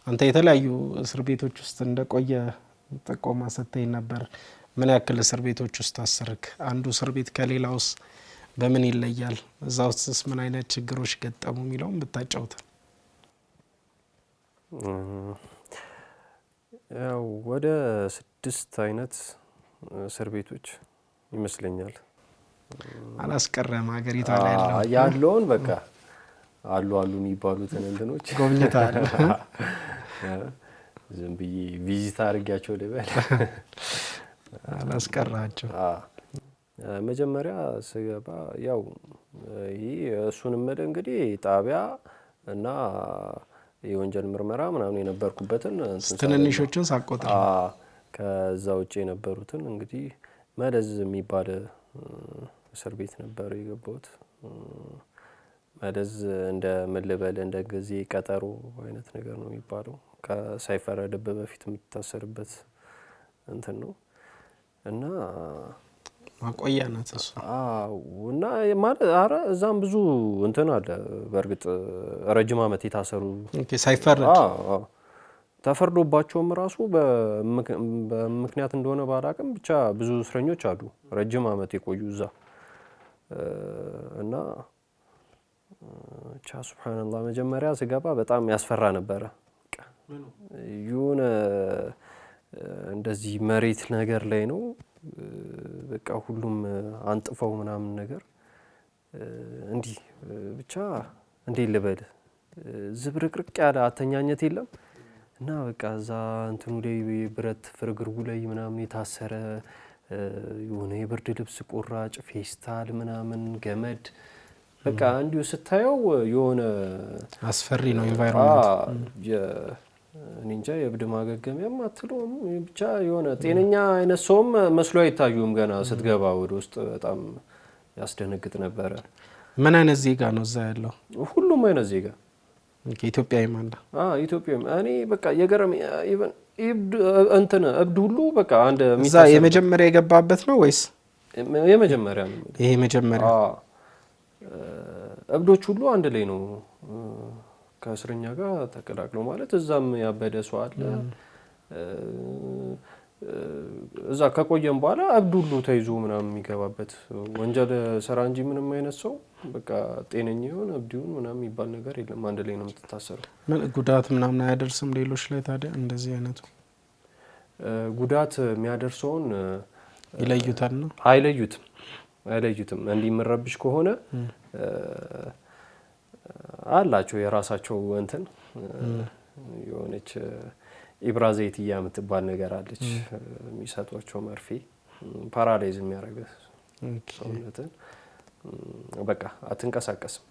አንተ የተለያዩ እስር ቤቶች ውስጥ እንደቆየ ጥቆማ ሰጥተኸኝ ነበር። ምን ያክል እስር ቤቶች ውስጥ አሰርክ? አንዱ እስር ቤት ከሌላውስ በምን ይለያል? እዛ ውስጥስ ምን አይነት ችግሮች ገጠሙ የሚለውም ብታጫውተን። ያው ወደ 6 አይነት እስር ቤቶች ይመስለኛል። አላስቀረም ሀገሪቷ ላይ ያለውን በቃ አሉ የሚባሉትን እንትኖች ጎብኝታል። ዝም ብዬ ቪዚት አድርጊያቸው ልበል። አላስቀራቸው። መጀመሪያ ስገባ ያው ይህ እሱንም እንግዲህ ጣቢያ እና የወንጀል ምርመራ ምናምን የነበርኩበትን ትንንሾቹን ሳቆጥር ከዛ ውጭ የነበሩትን እንግዲህ መደዝ የሚባል እስር ቤት ነበር የገባሁት። መደዝ እንደ ምልበል እንደ ጊዜ ቀጠሮ አይነት ነገር ነው የሚባለው። ሳይፈረድብህ በፊት የምትታሰርበት እንትን ነው እና ማቆያ ናት እሱ። እና ማለት እዛም ብዙ እንትን አለ። በእርግጥ ረጅም ዓመት የታሰሩ ሳይፈረድ ተፈርዶባቸውም ራሱ በምክንያት እንደሆነ ባላቅም ብቻ ብዙ እስረኞች አሉ ረጅም ዓመት የቆዩ እዛ እና ሱብሃንአላህ መጀመሪያ ስገባ በጣም ያስፈራ ነበረ። የሆነ እንደዚህ መሬት ነገር ላይ ነው በቃ ሁሉም አንጥፈው ምናምን ነገር እንዲህ ብቻ እንዴት ልበል ዝብርቅርቅ ያለ አተኛኘት የለም እና በቃ እዛ እንትኑ ላይ ብረት ፍርግርጉ ላይ ምናምን የታሰረ የሆነ የብርድ ልብስ ቁራጭ ፌስታል ምናምን ገመድ በቃ እንዲሁ ስታየው የሆነ አስፈሪ ነው ኢንቫይሮንመንት። እኔ እንጃ የእብድ ማገገሚያም አትለውም ብቻ የሆነ ጤነኛ አይነት ሰውም መስሎ አይታዩም። ገና ስትገባ ወደ ውስጥ በጣም ያስደነግጥ ነበረ። ምን አይነት ዜጋ ነው እዛ ያለው? ሁሉም አይነት ዜጋ ኢትዮጵያዊ ማለት ኢትዮጵያዊ። እኔ በቃ የገረም ኢቭን እብድ ሁሉ በቃ አንድ እዛ የመጀመሪያ የገባበት ነው ወይስ የመጀመሪያ ነው? ይሄ መጀመሪያ እብዶች ሁሉ አንድ ላይ ነው ከእስረኛ ጋር ተቀላቅለው ማለት እዛም ያበደ ሰው አለ። እዛ ከቆየም በኋላ እብድ ሁሉ ተይዞ ምናምን የሚገባበት ወንጀል ስራ እንጂ ምንም አይነት ሰው በቃ ጤነኛ ይሁን እብድ ይሁን ምናምን የሚባል ነገር የለም። አንድ ላይ ነው የምትታሰረው። ምን ጉዳት ምናምን አያደርስም ሌሎች ላይ? ታዲያ እንደዚህ አይነቱ ጉዳት የሚያደርሰውን ይለዩታል ነው? አይለዩትም። እንዲህ የምረብሽ ከሆነ አላቸው የራሳቸው እንትን የሆነች ኢብራዘይትያ የምትባል ነገር አለች የሚሰጧቸው መርፌ ፓራላይዝ የሚያደርግ ሰውነትን በቃ አትንቀሳቀስም።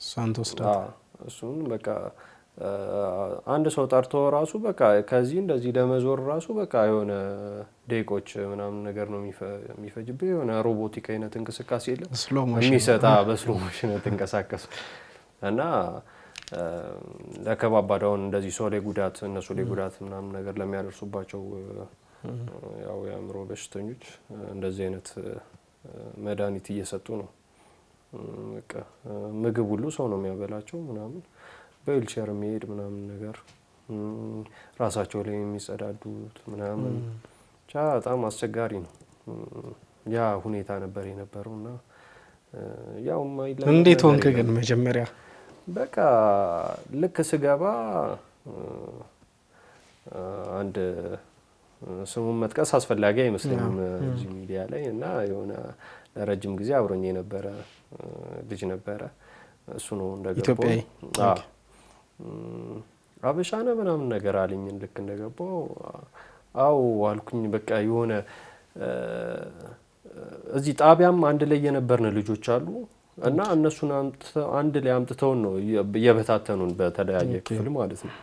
እሷን ትወስዳት። እሱን በቃ አንድ ሰው ጠርቶ ራሱ በቃ ከዚህ እንደዚህ ለመዞር ራሱ በቃ የሆነ ደቂቆች ምናምን ነገር ነው የሚፈጅብህ። የሆነ ሮቦቲክ አይነት እንቅስቃሴ የለም የሚሰጣ በስሎ ሞሽን ተንቀሳቀሱ እና ለከባባዳውን እንደዚህ ሰው ላይ ጉዳት እነሱ ላይ ጉዳት ምናምን ነገር ለሚያደርሱባቸው ያው የአእምሮ በሽተኞች እንደዚህ አይነት መድኃኒት እየሰጡ ነው። በቃ ምግብ ሁሉ ሰው ነው የሚያበላቸው ምናምን በዊልቸር የሚሄድ ምናምን ነገር ራሳቸው ላይ የሚጸዳዱት ምናምን ብቻ በጣም አስቸጋሪ ነው። ያ ሁኔታ ነበር የነበረው እና ያው እንዴት ሆንክ ግን መጀመሪያ? በቃ ልክ ስገባ አንድ ስሙን መጥቀስ አስፈላጊ አይመስለኝም እዚህ ሚዲያ ላይ እና የሆነ ለረጅም ጊዜ አብሮኝ የነበረ ልጅ ነበረ። እሱ ነው እንደገባው አበሻነ ምናምን ነገር አለኝ። ልክ እንደገባው አው አልኩኝ። በቃ የሆነ እዚህ ጣቢያም አንድ ላይ የነበርን ልጆች አሉ እና እነሱን አንድ ላይ አምጥተውን ነው የበታተኑን በተለያየ ክፍል ማለት ነው።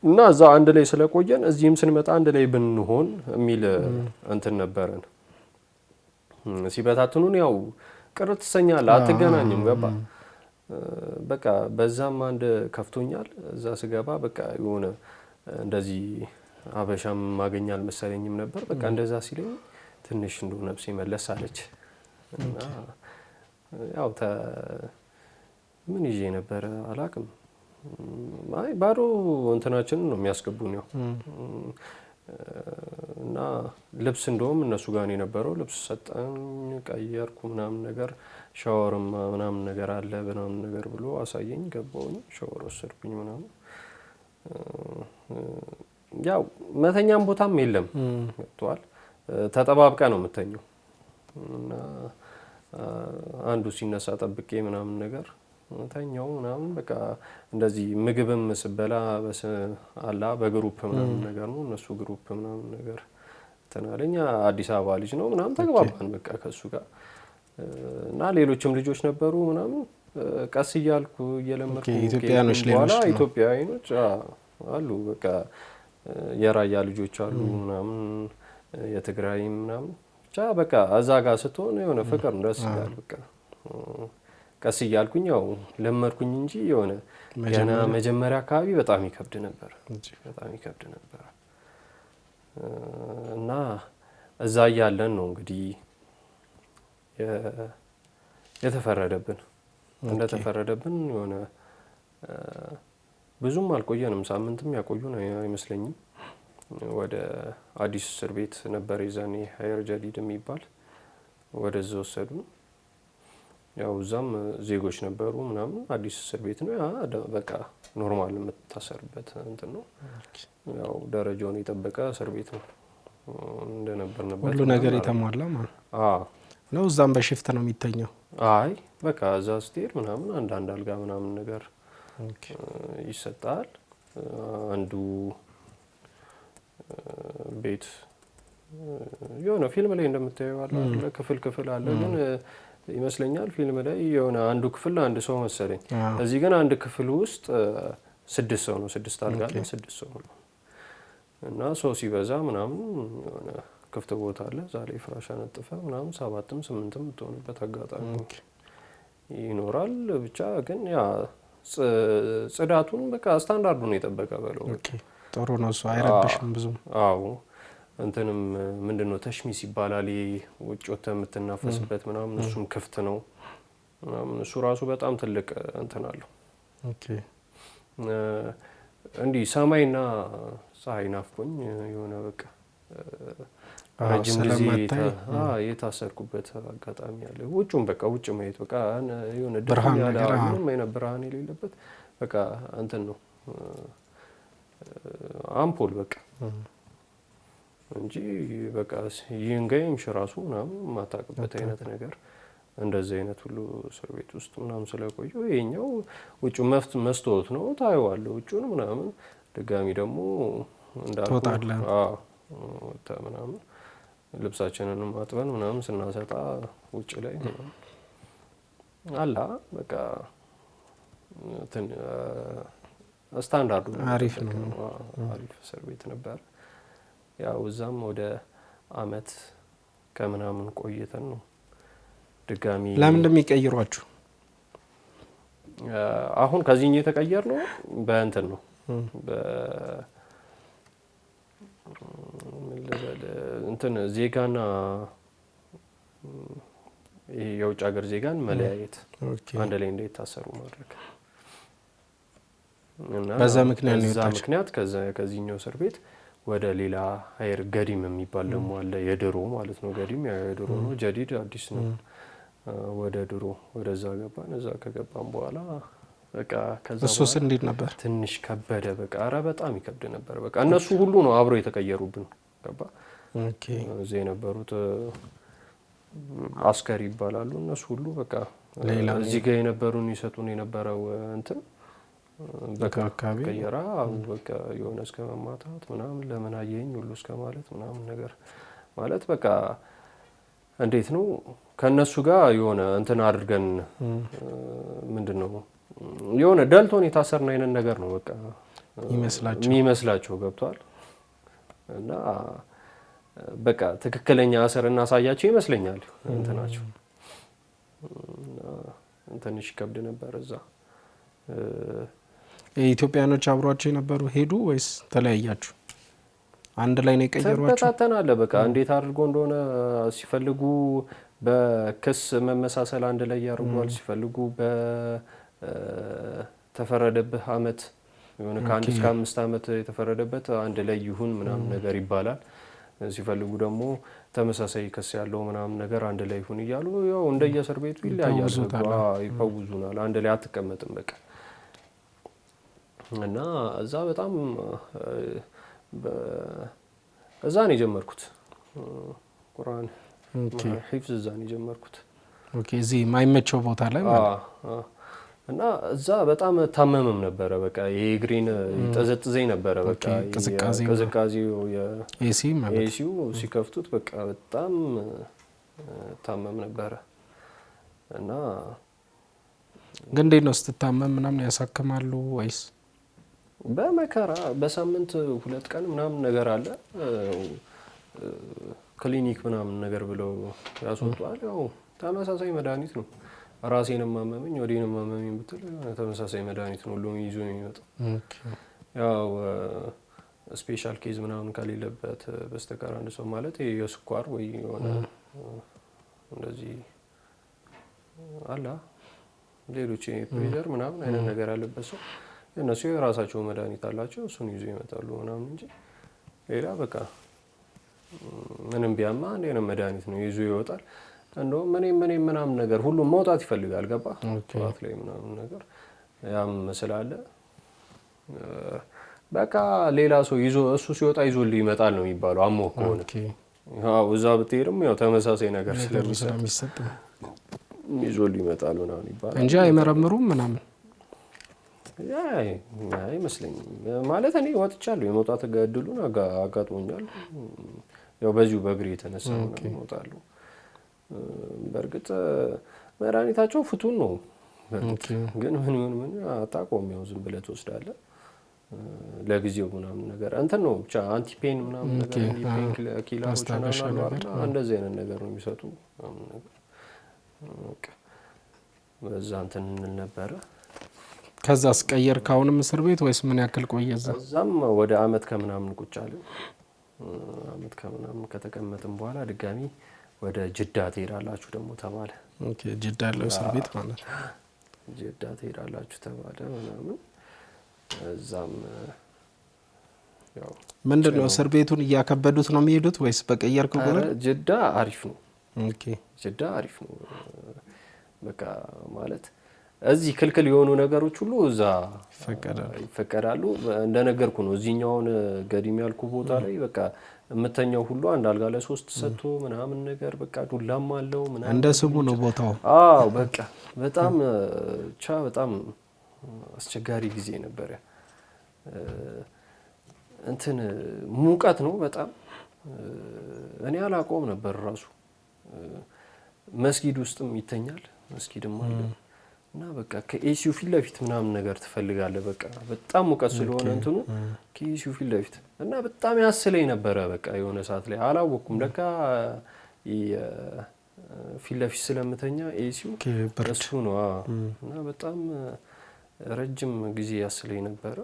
እና እዛ አንድ ላይ ስለቆየን እዚህም ስንመጣ አንድ ላይ ብንሆን የሚል እንትን ነበረን። ሲበታትኑን ያው ቅር ትሰኛለህ፣ አትገናኝም። ገባ በቃ በዛም አንድ ከፍቶኛል። እዛ ስገባ በቃ የሆነ እንደዚህ አበሻም ማገኛ አልመሰለኝም ነበር። በቃ እንደዛ ሲለኝ ትንሽ እንደው ነፍሴ መለስ አለች እና ያው ምን ይዤ ነበረ አላቅም። አይ ባዶ እንትናችንን ነው የሚያስገቡን ያው እና ልብስ እንደውም እነሱ ጋር ነው የነበረው። ልብስ ሰጠን፣ ቀየርኩ ምናምን ነገር፣ ሻወርም ምናምን ነገር አለ ምናምን ነገር ብሎ አሳየኝ። ገባሁኝ፣ ሻወር ወሰድኩኝ ምናምን። ያው መተኛም ቦታም የለም ገብቷል። ተጠባብቀ ነው የምተኘው እና አንዱ ሲነሳ ጠብቄ ምናምን ነገር ተኛው ምናምን። በቃ እንደዚህ ምግብም ስበላ አላ በግሩፕ ምናምን ነገር ነው። እነሱ ግሩፕ ምናምን ነገር ተናለኛ አዲስ አበባ ልጅ ነው ምናምን ተግባባን በቃ ከሱ ጋር እና ሌሎችም ልጆች ነበሩ ምናምን። ቀስ እያልኩ እየለመድኩ ኢትዮጵያኖች በኋላ ኢትዮጵያውያኖች አሉ በቃ የራያ ልጆች አሉ ምናምን የትግራይም ምናምን ብቻ በቃ እዛ ጋር ስትሆን የሆነ ፍቅር ደስ ይላል በቃ። ቀስ እያልኩኝ ያው ለመድኩኝ እንጂ የሆነ ገና መጀመሪያ አካባቢ በጣም ይከብድ ነበር እና እዛ እያለን ነው እንግዲህ የተፈረደብን። እንደተፈረደብን የሆነ ብዙም አልቆየንም፣ ሳምንትም ያቆዩ ነው አይመስለኝም። ወደ አዲስ እስር ቤት ነበር የዛኔ ሀየር ጀዲድ የሚባል ወደዛ ወሰዱን። ያው እዛም ዜጎች ነበሩ ምናምን። አዲስ እስር ቤት ነው ያ በቃ ኖርማል የምታሰርበት እንትን ነው። ያው ደረጃውን የጠበቀ እስር ቤት ነው እንደነበርንበት ሁሉ ነገር የተሟላ ማለት ነው። እዛም በሽፍት ነው የሚተኘው? አይ በቃ እዛ ስትሄድ ምናምን አንዳንድ አልጋ ምናምን ነገር ይሰጣል። አንዱ ቤት የሆነ ፊልም ላይ እንደምታየው አለ ክፍል አለ ግን ይመስለኛል ፊልም ላይ የሆነ አንዱ ክፍል አንድ ሰው መሰለኝ። እዚህ ግን አንድ ክፍል ውስጥ 6 ሰው ነው፣ 6 አልጋ ላይ 6 ሰው ነው እና ሰው ሲበዛ ምናምን የሆነ ክፍት ቦታ አለ እዛ ላይ ፍራሽ አነጥፈ ምናምን 7ም 8ም የምትሆንበት አጋጣሚ ይኖራል። ብቻ ግን ያ ጽዳቱን በቃ ስታንዳርዱን የጠበቀ በለው ጥሩ ነው። እሱ አይረብሽም ብዙም። አዎ እንትንም ምንድነው ተሽሚስ ይባላል ውጭ ወጥተህ የምትናፈስበት ምናምን፣ እሱም ክፍት ነው ምናምን። እሱ ራሱ በጣም ትልቅ እንትን አለው። እንዲህ ሰማይና ፀሐይ ናፍቆኝ የሆነ በቃ ረጅም ጊዜ የታሰርኩበት አጋጣሚ አለ። ውጭም በቃ ውጭ ማየት በቃ የሆነ ብርሃን ነገር ምንም አይነት ብርሃን የሌለበት በቃ እንትን ነው አምፖል በቃ እንጂ በቃ ይንጋይም ሽራሱ ምናምን ማታውቅበት አይነት ነገር። እንደዚህ አይነት ሁሉ እስር ቤት ውስጥ ምናምን ስለቆዩ ይሄኛው ውጭ መስታወት ነው ታየዋለህ ውጭውን ምናምን። ድጋሚ ደግሞ እንዳልኩ ምናምን ልብሳችንንም አጥበን ምናምን ስናሰጣ ውጭ ላይ ምናምን አላ በቃ ስታንዳርዱ አሪፍ ነው። አሪፍ እስር ቤት ነበር። ያው እዛም ወደ አመት ከምናምን ቆይተን ነው ድጋሚ። ለምን እንደሚቀይሯችሁ? አሁን ከዚህኛው የተቀየር ነው በእንትን ነው እንትን ዜጋና የውጭ ሀገር ዜጋን መለያየት አንድ ላይ እንዳይታሰሩ ማድረግ እና በዛ ምክንያት ከዚህኛው እስር ቤት ወደ ሌላ ሀየር ገዲም የሚባል ደግሞ አለ። የድሮ ማለት ነው። ገዲም የድሮ ነው፣ ጀዲድ አዲስ ነው። ወደ ድሮ ወደዛ ገባን። እዛ ከገባን በኋላ በቃ ከዛ እሱስ እንዴት ነበር? ትንሽ ከበደ በቃ። ኧረ በጣም ይከብድ ነበር በቃ። እነሱ ሁሉ ነው አብረው የተቀየሩብን ገባ። እዚህ የነበሩት አስከሪ ይባላሉ እነሱ ሁሉ በቃ። እዚህ ጋር የነበሩን ይሰጡን የነበረው እንትን በቃ ቀየራ በቃ የሆነ እስከ መማታት ምናምን ለምን አየኝ ሁሉ እስከ ማለት ምናምን ነገር ማለት በቃ እንዴት ነው ከነሱ ጋር የሆነ እንትን አድርገን ምንድነው የሆነ ደልቶን የታሰርና አይነት ነገር ነው በቃ የሚመስላቸው ገብቷል። እና በቃ ትክክለኛ እስር እናሳያቸው ይመስለኛል እንትናቸው። ትንሽ ከብድ ነበር እዛ። የኢትዮጵያኖች አብሯቸው የነበሩ ሄዱ ወይስ ተለያያችሁ? አንድ ላይ ነው የቀየሯቸው። ተበታተናለ በቃ እንዴት አድርጎ እንደሆነ ሲፈልጉ በክስ መመሳሰል አንድ ላይ ያርጓል፣ ሲፈልጉ በተፈረደብህ አመት የሆነ ከ1 እስከ 5 አመት የተፈረደበት አንድ ላይ ይሁን ምናምን ነገር ይባላል። ሲፈልጉ ደግሞ ተመሳሳይ ክስ ያለው ምናምን ነገር አንድ ላይ ይሁን እያሉ ያው እንደየእስር ቤቱ ይለያያል። ይፈውዙናል። አንድ ላይ አትቀመጥም በቃ እና እዛ በጣም እዛ ነው የጀመርኩት ቁርአን ሂፍዝ እዛ ነው የጀመርኩት። ኦኬ እዚህ ማይመቸው ቦታ ላይ ማለት እና እዛ በጣም ታመምም ነበረ በቃ የግሪን ይጠዘጥዘኝ ነበረ በቃ ቅዝቃዜው የኤሲው ሲከፍቱት በቃ በጣም ታመም ነበረ። እና ግን እንዴት ነው ስትታመም ምናምን ያሳክማሉ ወይስ በመከራ በሳምንት 2 ቀን ምናምን ነገር አለ ክሊኒክ ምናምን ነገር ብለው ያስወጣሉ። ያው ተመሳሳይ መድኃኒት ነው። ራሴንም አመመኝ ወዲንም አመመኝ ብትል ተመሳሳይ መድኃኒት ነው ሁሉም ይዞ የሚመጣው። ያው ስፔሻል ኬዝ ምናምን ከሌለበት በስተቀር አንድ ሰው ማለት የስኳር ወይ የሆነ እንደዚህ አላ ሌሎች ፕሬሸር ምናምን አይነት ነገር ያለበት ሰው እነሱ የራሳቸው መድኃኒት አላቸው እሱን ይዞ ይመጣሉ ምናምን እንጂ ሌላ በቃ ምንም ቢያማ አንዴ ነው መድኃኒት ነው ይዞ ይወጣል። እንደውም እኔ ምናምን ነገር ሁሉም መውጣት ይፈልጋል ገባ ጠዋት ላይ ምናምን ነገር ያም ስላለ በቃ ሌላ ሰው ይዞ እሱ ሲወጣ ይዞልህ ይመጣል ነው የሚባለው። አሞ ከሆነ ያው እዛ ብትሄድም ያው ተመሳሳይ ነገር ስለሚሰጥ ይዞልህ ይመጣል ምናምን ይባላል እንጂ አይመረምሩም ምናምን አይመስለኝም። ማለት እኔ ወጥቻለሁ የመውጣት እድሉን አጋጥሞኛል። ያው በዚሁ በእግሬ የተነሳ ምናምን እወጣለሁ። በእርግጥ መድኃኒታቸው ፍቱን ነው ግን ምን ይሁን ምን አታውቀውም። ያው ዝም ብለህ ትወስዳለህ ለጊዜው ምናምን ነገር እንትን ነው ብቻ አንቲፔን ምናምን ነገር ፔን ኪለሮች ምናምን እንደዚህ አይነት ነገር ነው የሚሰጡ ምናምን ነገር በቃ በዛ እንትን እንል ነበረ። ከዛ አስቀየር ካሁንም እስር ቤት ወይስ ምን ያክል ቆየ እዛ? እዛም ወደ አመት ከምናምን ቁጭ አለን። አመት ከምናምን ከተቀመጥን በኋላ ድጋሚ ወደ ጅዳ ትሄዳላችሁ ደግሞ ተባለ። ኦኬ ጅዳ ያለው እስር ቤት ማለት ነው። ጅዳ ትሄዳላችሁ ተባለ ምናምን። እዛም ያው ምንድነው እስር ቤቱን እያከበዱት ነው የሚሄዱት ወይስ በቀየርኩ ቁጥር? ጅዳ አሪፍ ነው። ኦኬ ጅዳ አሪፍ ነው በቃ ማለት እዚህ ክልክል የሆኑ ነገሮች ሁሉ እዛ ይፈቀዳሉ። እንደነገርኩ ነው እዚህኛውን ገዲም ያልኩ ቦታ ላይ በቃ የምተኛው ሁሉ አንድ አልጋ ለ3 ሰጥቶ ምናምን ነገር በቃ ዱላም አለው ምናምን እንደ ስሙ ነው ቦታው። አዎ በቃ በጣም በጣም አስቸጋሪ ጊዜ ነበር። እንትን ሙቀት ነው በጣም እኔ አላቆም ነበር ራሱ መስጊድ ውስጥም ይተኛል መስጊድም አለ እና በቃ ከኤሲዩ ፊት ለፊት ምናምን ነገር ትፈልጋለህ በቃ በጣም ሙቀት ስለሆነ እንትኑ ከኤሲዩ ፊት ለፊት እና በጣም ያስለኝ ነበረ። በቃ የሆነ ሰዓት ላይ አላወኩም ለካ ፊት ለፊት ስለምተኛ ኤሲዩ እሱ ነው እና በጣም ረጅም ጊዜ ያስለኝ ነበረ።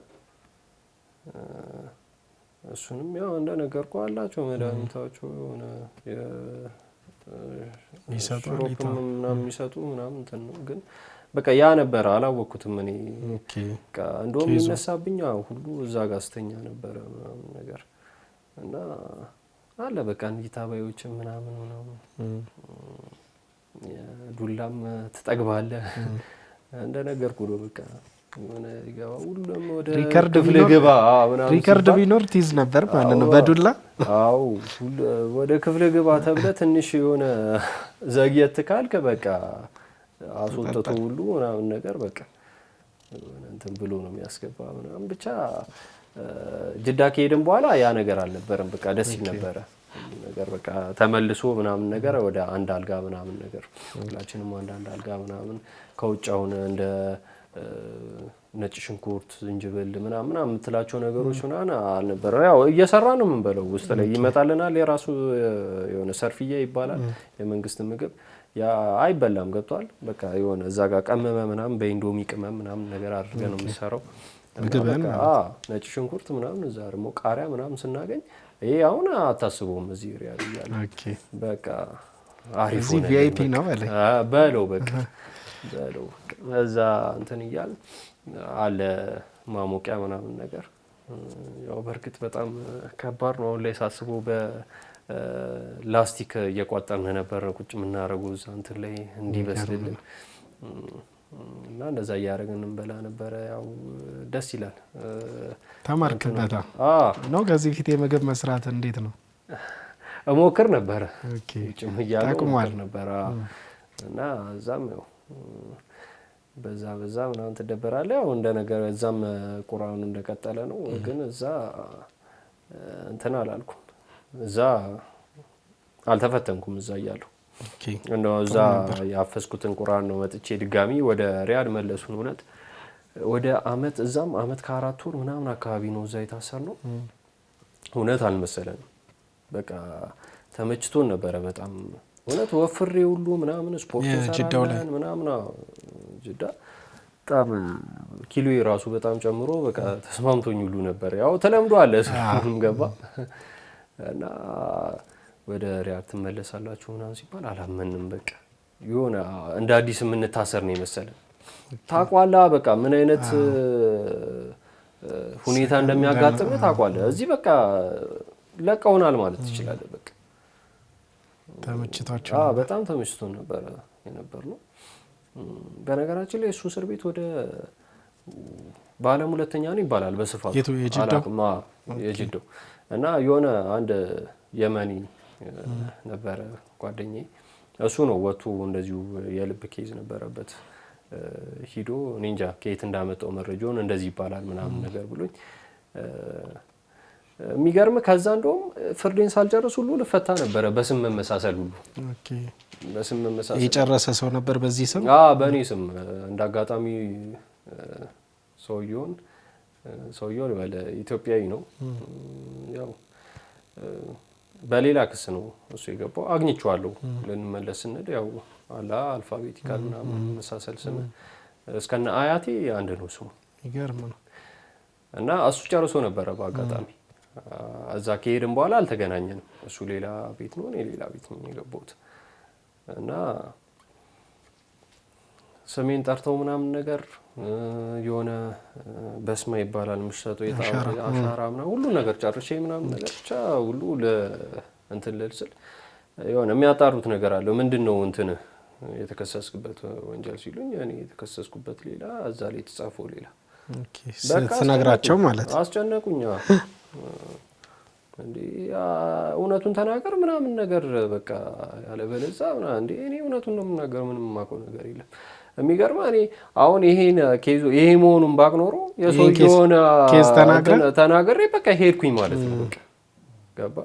እሱንም ያው እንደነገርኩ አላቸው መድኃኒታቸው የሆነ ይሰጣሉ ምናምን የሚሰጡ ምናምን እንትን ነው ግን በቃ ያ ነበር አላወኩትም እኔ በቃ እንደውም ይነሳብኛ ሁሉ እዛ ጋር ስተኛ ነበረ ምናምን ነገር እና አለ በቃ እንዲታባዮች ምናምን ዱላም ትጠግባለህ እንደነገርኩ ነው በቃ ሆነ ይገባ ሁሉም ወደ ክፍል ግባ ምናምን ሪከርድ ቢኖር ትይዝ ነበር ማለት ነው በዱላ። አዎ ወደ ክፍል ግባ ተብለ ትንሽ የሆነ ዘግየት ካልከ በቃ አስወጥቶ ሁሉ ምናምን ነገር በቃ እንትን ብሎ ነው የሚያስገባ ምናምን ብቻ። ጅዳ ከሄድን በኋላ ያ ነገር አልነበረም በቃ ደስ ይል ነበረ ነገር በቃ ተመልሶ ምናምን ነገር ወደ አንድ አልጋ ምናምን ነገር ሁላችንም አንድ አልጋ ምናምን ከውጭ አሁን እንደ ነጭ ሽንኩርት ዝንጅብል ምናምን የምትላቸው ነገሮች ምናምን አልነበረ። ያው እየሰራን ነው የምንበለው ውስጥ ላይ ይመጣልናል። የራሱ የሆነ ሰርፍዬ ይባላል የመንግስት ምግብ ያ አይበላም ገብቷል። በቃ የሆነ እዛ ጋር ቀመመ ምናምን በኢንዶሚ ቅመም ምናምን ነገር አድርገን ነው የሚሰራው ምግብን ነጭ ሽንኩርት ምናምን እዛ ደግሞ ቃሪያ ምናምን ስናገኝ ይሄ አሁን አታስበውም እዚህ ሪያድ እያለ በቃ አሪፍ እዚህ ቪአይፒ ነው በለው በቃ በለው እዛ እንትን እያል አለ ማሞቂያ ምናምን ነገር ያው በርግጥ በጣም ከባድ ነው አሁን ላይ ሳስበው በላስቲክ እየቋጠርን ነበር ቁጭ የምናደርገው እዛ እንትን ላይ እንዲበስልልን እና እንደዛ እያደረግን እንበላ ነበረ። ያው ደስ ይላል። ተማርክበታ ነው። ከዚህ ፊት የምግብ መስራት እንዴት ነው? እሞክር ነበረ እሞክር ነበረ እና እዛም ያው በዛ ምናምን ትደበራለህ። ያው እንደ ነገር እዛም ቁርአኑ እንደቀጠለ ነው። ግን እዛ እንትን አላልኩም። እዛ አልተፈተንኩም እዛ እያለሁ እንደው እዛ ያፈስኩትን ቁርአን ነው መጥቼ ድጋሚ ወደ ሪያድ መለሱን። እውነት ወደ አመት እዛም አመት ከ4 ወር ምናምን አካባቢ ነው እዛ የታሰርነው። እውነት አልመሰለንም። በቃ ተመችቶን ነበረ በጣም እውነት ወፍሬ ሁሉ ምናምን ስፖርት ሰራን ምናምን ጅዳ በጣም ኪሎዬ ራሱ በጣም ጨምሮ በቃ ተስማምቶኝ ሁሉ ነበር። ያው ተለምዶ አለ እሱም ገባ እና ወደ ሪያድ ትመለሳላችሁ ምናምን ሲባል አላመንም። በቃ የሆነ እንደ አዲስ የምንታሰር ነው የመሰለን። ታውቃለህ በቃ ምን አይነት ሁኔታ እንደሚያጋጥም ታውቃለህ። እዚህ በቃ ለቀውናል ማለት ትችላለህ። በቃ ተመችቷቸው በጣም ተመችቶን ነበር የነበርነው። በነገራችን ላይ እሱ እስር ቤት ወደ በዓለም ሁለተኛ ነው ይባላል በስፋት የጅዳው እና የሆነ አንድ የመኒ ነበረ ጓደኛዬ እሱ ነው ወጥቶ እንደዚሁ የልብ ኬዝ ነበረበት ሂዶ እኔ እንጃ ከየት እንዳመጣው መረጃውን እንደዚህ ይባላል ምናምን ነገር ብሎኝ የሚገርም ከዛ እንደውም ፍርዴን ሳልጨርስ ሁሉ ልፈታ ነበረ በስም መመሳሰል ሁሉ በስም መመሳሰል የጨረሰ ሰው ነበር በዚህ ስም በእኔ ስም እንዳጋጣሚ ሰውየው ወለ ኢትዮጵያዊ ነው ያው በሌላ ክስ ነው እሱ የገባው አግኝቼዋለሁ ልንመለስ ስንል ያው አልፋቤቲካል ምናምን መመሳሰል ስም እስከነ አያቴ አንድ ነው ስሙ ይገርም ነው እና እሱ ጨርሶ ነበረ በአጋጣሚ እዛ ከሄድን በኋላ አልተገናኘንም እሱ ሌላ ቤት ነው እኔ ሌላ ቤት ነው የገባሁት እና ስሜን ጠርተው ምናምን ነገር የሆነ በስማ ይባላል ምሽቶ አሻራ ምናምን ሁሉ ነገር ጨርሼ ምናምን ነገር ብቻ ሁሉ እንትን ልልስል የሆነ የሚያጣሩት ነገር አለ ምንድነው እንትን የተከሰስክበት ወንጀል ሲሉኝ እኔ የተከሰስኩበት ሌላ እዛ ላይ ተጻፈው ሌላ ስነግራቸው ማለት አስጨነቁኝ እንዴ እውነቱን ተናገር ምናምን ነገር በቃ ያለ በለዛ እንዴ እኔ እውነቱን ነው የምናገር ምንም ማውቀው ነገር የለም የሚገርማ እኔ አሁን ይሄ መሆኑን ባቅ ኖሮ የሰውየውን ኬዝ ተናግሬ በቃ ሄድኩኝ ማለት ነው በቃ ገባ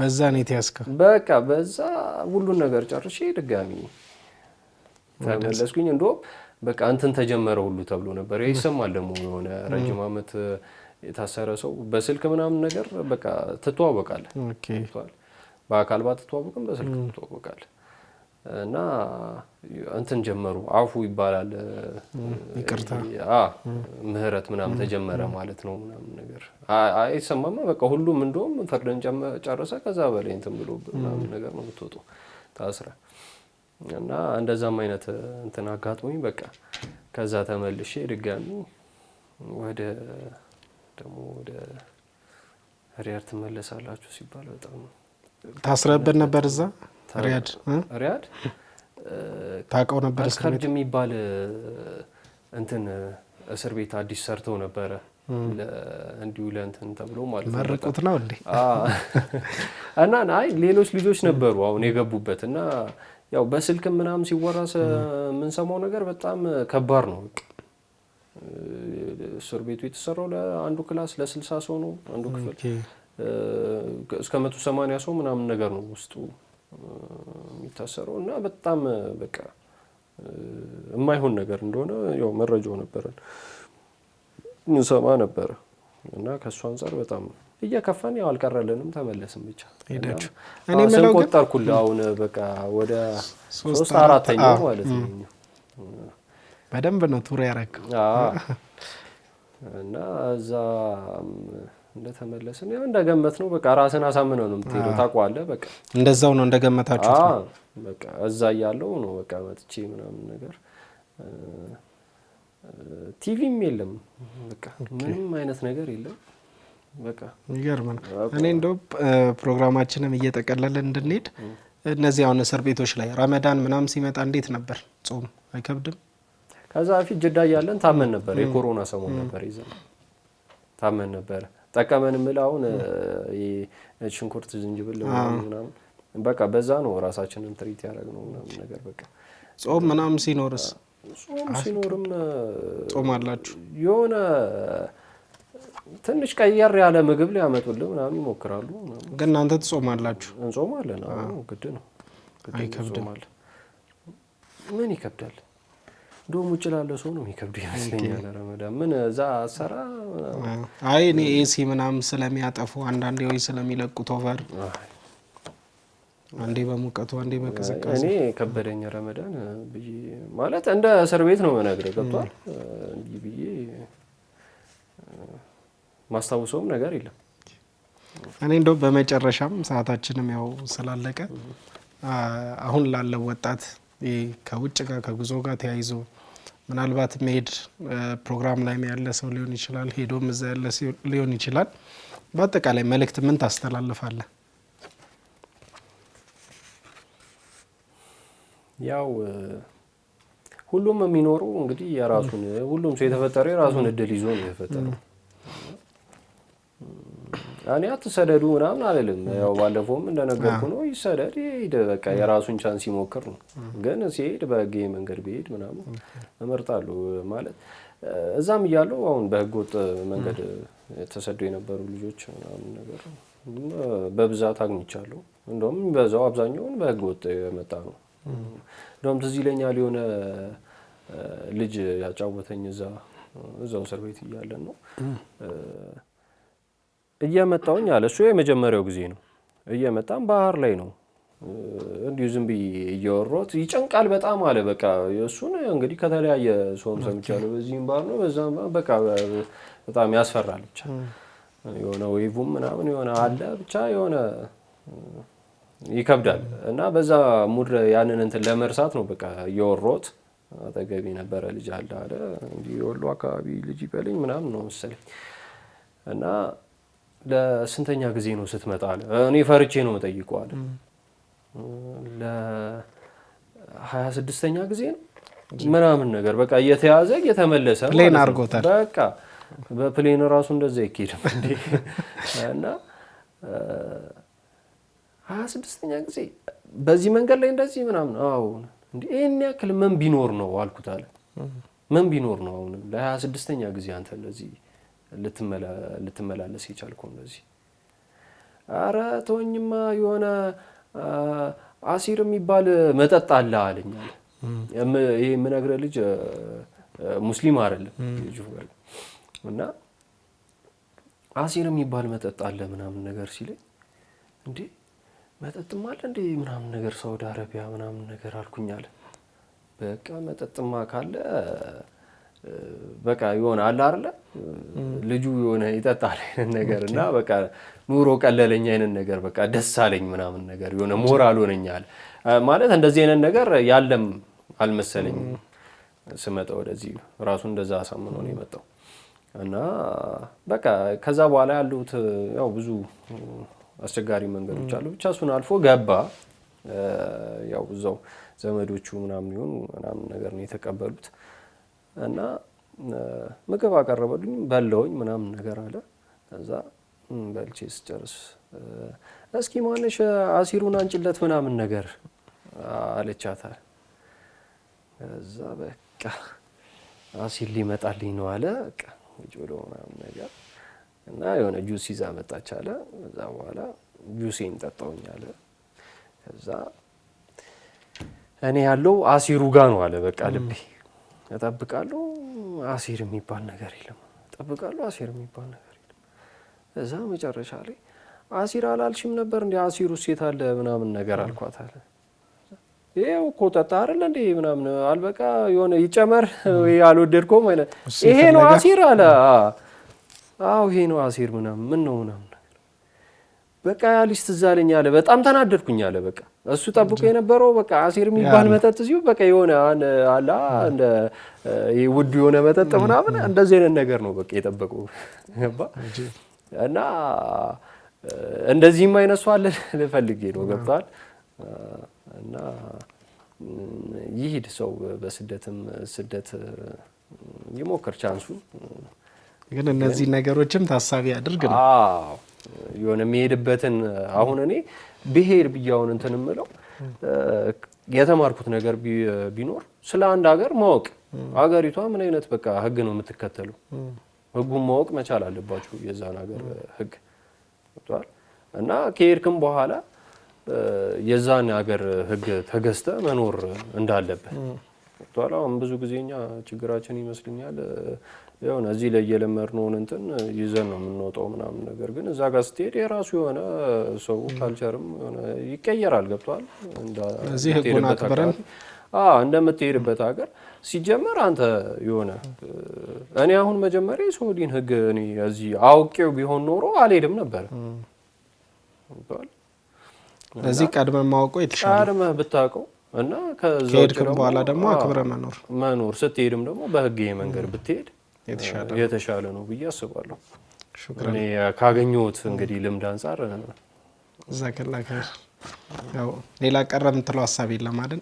በዛ ነው የተያዝከው በቃ በዛ ሁሉን ነገር ጨርሼ ድጋሚ ተመለስኩኝ እንደውም በቃ እንትን ተጀመረ ሁሉ ተብሎ ነበር ይሰማል ደግሞ የሆነ ረጅም አመት የታሰረ ሰው በስልክ ምናምን ነገር በቃ ትተዋወቃለህ በአካል ባትተዋወቅም በስልክ ትተዋወቃለህ እና እንትን ጀመሩ አፉ ይባላል ይቅርታ ምህረት ምናምን ተጀመረ ማለት ነው ምናምን ነገር አይሰማማ በቃ ሁሉም እንደውም ፍርድን ጨረሰ ከዛ በላይ እንትን ብሎ ምናምን ነገር ነው የምትወጣው ታስረ እና እንደዛም አይነት እንትን አጋጥሞኝ በቃ ከዛ ተመልሼ ድጋሚ ወደ ሪያድ ትመለሳላችሁ ሲባል በጣም ታስረብን ነበር እዛ ሪያድ ታውቀው ነበር እስር ቤት የሚባል እንትን እስር ቤት አዲስ ሰርተው ነበረ እንዲሁ ለእንትን ተብሎ ማለት ነው መርቁት ነው እንዴ እና አይ ሌሎች ልጆች ነበሩ አሁን የገቡበት እና ያው በስልክ ምናምን ሲወራ የምንሰማው ነገር በጣም ከባድ ነው እስር ቤቱ የተሰራው ለአንዱ ክላስ ለ60 ሰው ነው አንዱ ክፍል እስከ 180 ሰው ምናምን ነገር ነው ውስጡ የሚታሰረው እና በጣም በቃ የማይሆን ነገር እንደሆነ ያው መረጃው ነበረን እንሰማ ነበር እና ከሱ አንፃር በጣም እየከፋን ያው አልቀረልንም ተመለስን ብቻ ሄዳችሁ እኔ ምለው ቆጠርኩልህ አሁን በቃ ወደ 3/4 ማለት ነው በደንብ ነው ቱር ያረከው እና እዛ እንደተመለስን ያው እንደገመት ነው በቃ ራስን አሳምነው ነው የምትሄደው። ታውቀዋለህ በቃ እንደዛው ነው እንደገመታችሁት ነው። በቃ እዛ እያለሁ ነው በቃ መጥቼ ምናምን ነገር ቲቪም የለም በቃ ምንም አይነት ነገር የለም። በቃ ይገርም ነው። እኔ እንደው ፕሮግራማችንም እየጠቀለለ እንድንሄድ እነዚህ አሁን እስር ቤቶች ላይ ረመዳን ምናምን ሲመጣ እንዴት ነበር? ጾም አይከብድም? ከዛ በፊት ጅዳ እያለን ታመን ነበር። የኮሮና ሰሞን ነበር ይዘን ታመን ነበር። ጠቀመን ምል አሁን ሽንኩርት፣ ዝንጅብል ምናምን በቃ በዛ ነው ራሳችንን ትሪት ያደረግነው ምናምን ነገር በቃ። ጾም ምናምን ሲኖርስ? ጾም ሲኖርም ጾም አላችሁ? የሆነ ትንሽ ቀየር ያለ ምግብ ሊያመጡልን ምናምን ይሞክራሉ። ግን እናንተ ትጾማላችሁ? እንጾማለን። ግድ ነው። አይከብድም? ምን ይከብዳል? እንደውም ውጭ ላለ ሰው ነው የሚከብድ ይመስለኛል። ረመዳን ምን እዛ አሰራ? አይ እኔ ኤሲ ምናምን ስለሚያጠፉ አንዳንዴ ወይ ስለሚለቁት ኦቨር፣ አንዴ በሙቀቱ አንዴ በቅዝቃዜ እኔ ከበደኝ ረመዳን ብዬ ማለት እንደ እስር ቤት ነው መነግረህ። ገብቷል? እንዲህ ብዬ ማስታውሰውም ነገር የለም። እኔ እንደው በመጨረሻም ሰዓታችንም ያው ስላለቀ አሁን ላለው ወጣት ከውጭ ጋር ከጉዞ ጋር ተያይዞ ምናልባት መሄድ ፕሮግራም ላይ ያለ ሰው ሊሆን ይችላል፣ ሄዶም እዛ ያለ ሊሆን ይችላል። በአጠቃላይ መልእክት ምን ታስተላልፋለህ? ያው ሁሉም የሚኖሩ እንግዲህ የራሱን ሁሉም ሰው የተፈጠረው የራሱን እድል ይዞ ነው የተፈጠረው። እኔ አትሰደዱ ምናምን አልልም። ያው ባለፈውም እንደነገርኩ ነው ይሰደድ ይሄድ በቃ የራሱን ቻንስ ይሞክር ነው። ግን ሲሄድ በህግ መንገድ ቢሄድ ምናምን እመርጣለሁ። ማለት እዛም እያለሁ አሁን በህገ ወጥ መንገድ ተሰዱ የነበሩ ልጆች ምናምን ነገር በብዛት አግኝቻለሁ። እንደውም በዛው አብዛኛውን በህገ ወጥ የመጣ ነው። እንደውም ትዝ ይለኛል የሆነ ልጅ ያጫወተኝ እዛው እስር ቤት እያለን ነው እየመጣውኝ አለ። እሱ የመጀመሪያው ጊዜ ነው። እየመጣም ባህር ላይ ነው እንዲሁ ዝም ብዬ እየወሮት ይጨንቃል በጣም አለ። በቃ እሱን እንግዲህ ከተለያየ ሰውም ሰምቻለሁ። በዚህም ባህር ነው በዛም በቃ በጣም ያስፈራል። ብቻ የሆነ ዌይቡም ምናምን የሆነ አለ ብቻ የሆነ ይከብዳል። እና በዛ ሙድ ያንን እንትን ለመርሳት ነው በቃ እየወሮት አጠገቤ ነበረ ልጅ አለ እንዲህ የወሎ አካባቢ ልጅ ይበለኝ ምናምን ነው መሰለኝ። እና ለስንተኛ ጊዜ ነው ስትመጣ አለ። እኔ ፈርቼ ነው የምጠይቀው አለ። ለ26ኛ ጊዜ ነው ምናምን ነገር በቃ እየተያዘ እየተመለሰ ፕሌን አድርጎታል። በቃ በፕሌን ራሱ እንደዛ ይኬድም እንዴ? እና 26ኛ ጊዜ በዚህ መንገድ ላይ እንደዚህ ምናምን አዎ እንዴ ይሄን ያክል ምን ቢኖር ነው አልኩት አለ። ምን ቢኖር ነው አሁን ለ26ኛ ጊዜ አንተ እንደዚህ ልትመላለስ የቻልከው እንደዚህ? አረ ተወኝማ የሆነ አሲር የሚባል መጠጥ አለ አለኝ አለ። ይሄ የምነግርህ ልጅ ሙስሊም አይደለም ልጁ እና አሲር የሚባል መጠጥ አለ ምናምን ነገር ሲለኝ እንዴ መጠጥማ አለ እንዴ ምናምን ነገር ሳውዲ አረቢያ ምናምን ነገር አልኩኝ አለ። በቃ መጠጥማ ካለ በቃ የሆነ አለ አይደለ ልጁ የሆነ ይጠጣል አይነት ነገር እና በቃ ኑሮ ቀለለኝ አይነት ነገር በቃ ደስ አለኝ ምናምን ነገር የሆነ ሞራል ሆነኛል ማለት እንደዚህ አይነት ነገር ያለም አልመሰለኝም። ስመጣ ወደዚህ ራሱ እንደዛ አሳምኖ ነው የመጣው። እና በቃ ከዛ በኋላ ያሉት ያው ብዙ አስቸጋሪ መንገዶች አሉ። ብቻ እሱን አልፎ ገባ። ያው እዛው ዘመዶቹ ምናምን ይሁን ምናምን ነገር ነው የተቀበሉት። እና ምግብ አቀረበልኝ በላውኝ ምናምን ነገር አለ። ከዛ በልቼ ስጨርስ እስኪ ማነሽ አሲሩን አንጭለት ምናምን ነገር አለቻታል። ከዛ በቃ አሲር ሊመጣልኝ ነው አለ። በቃ ውጭ ብሎ ምናምን ነገር እና የሆነ ጁስ ይዛ መጣች አለ። ከዛ በኋላ ጁሴን ጠጣውኝ አለ። ከዛ እኔ ያለው አሲሩ ጋር ነው አለ። በቃ ልቤ እጠብቃለሁ አሲር የሚባል ነገር የለም፣ እጠብቃለሁ አሲር የሚባል ነገር የለም። እዛ መጨረሻ ላይ አሲር አላልሽም ነበር እንዴ? አሲሩ ሴት አለ ምናምን ነገር አልኳት አለ። ይሄው እኮ ጠጣ አይደል እንዴ ምናምን አልበቃ የሆነ ይጨመር ወይ አልወደድከውም አይነት ይሄ ነው አሲር አለ። አዎ ይሄ ነው አሲር ምናምን ምን ነው ምናምን በቃ ያልሽ ትዝ አለኝ አለ። በጣም ተናደድኩኝ አለ። በቃ እሱ ጠብቆ የነበረው በቃ አሲር የሚባል መጠጥ ሲው በቃ የሆነ አላ እንደ ውድ የሆነ መጠጥ ምናምን እንደዚህ አይነት ነገር ነው በቃ የጠበቀው ገባ። እና እንደዚህም አይነሱ አለ ልፈልጌ ነው ገብቷል። እና ይሄድ ሰው በስደትም ስደት ይሞክር ቻንሱን ግን እነዚህ ነገሮችም ታሳቢ አድርግ ነው። አዎ የሆነ የሚሄድበትን አሁን እኔ ብሄድ ብያውን እንትን እምለው የተማርኩት ነገር ቢኖር ስለ አንድ ሀገር ማወቅ ሀገሪቷ ምን አይነት በቃ ህግ ነው የምትከተለው ህጉን ማወቅ መቻል አለባችሁ የዛን ሀገር ህግ ወጥቷል። እና ከሄድክም በኋላ የዛን ሀገር ህግ ተገዝተ መኖር እንዳለበት ወጥቷል። አሁን ብዙ ጊዜኛ ችግራችን ይመስልኛል ያው እዚህ ላይ የለመድነውን እንትን ይዘን ነው የምንወጣው ምናምን ነገር ግን እዛ ጋር ስትሄድ የራሱ የሆነ ሰው ካልቸርም የሆነ ይቀየራል ገብቷል። እዚህ ህጉን አክብረን እንደምትሄድበት ሀገር ሲጀመር አንተ የሆነ እኔ አሁን መጀመሪያ የሳውዲን ህግ እኔ እዚህ አውቄው ቢሆን ኖሮ አልሄድም ነበር ገብቷል። እዚህ ቀድመህ ማወቀው የተሻለ ቀድመህ ብታውቀው እና ከሄድክም በኋላ ደግሞ አክብረህ መኖር ስትሄድም ደግሞ በህግ መንገድ ብትሄድ የተሻለ ነው ብዬ አስባለሁ። እኔ ካገኘሁት እንግዲህ ልምድ አንፃር ዘከላ ያው ሌላ ቀረ የምትለው ሀሳብ የለም አይደል?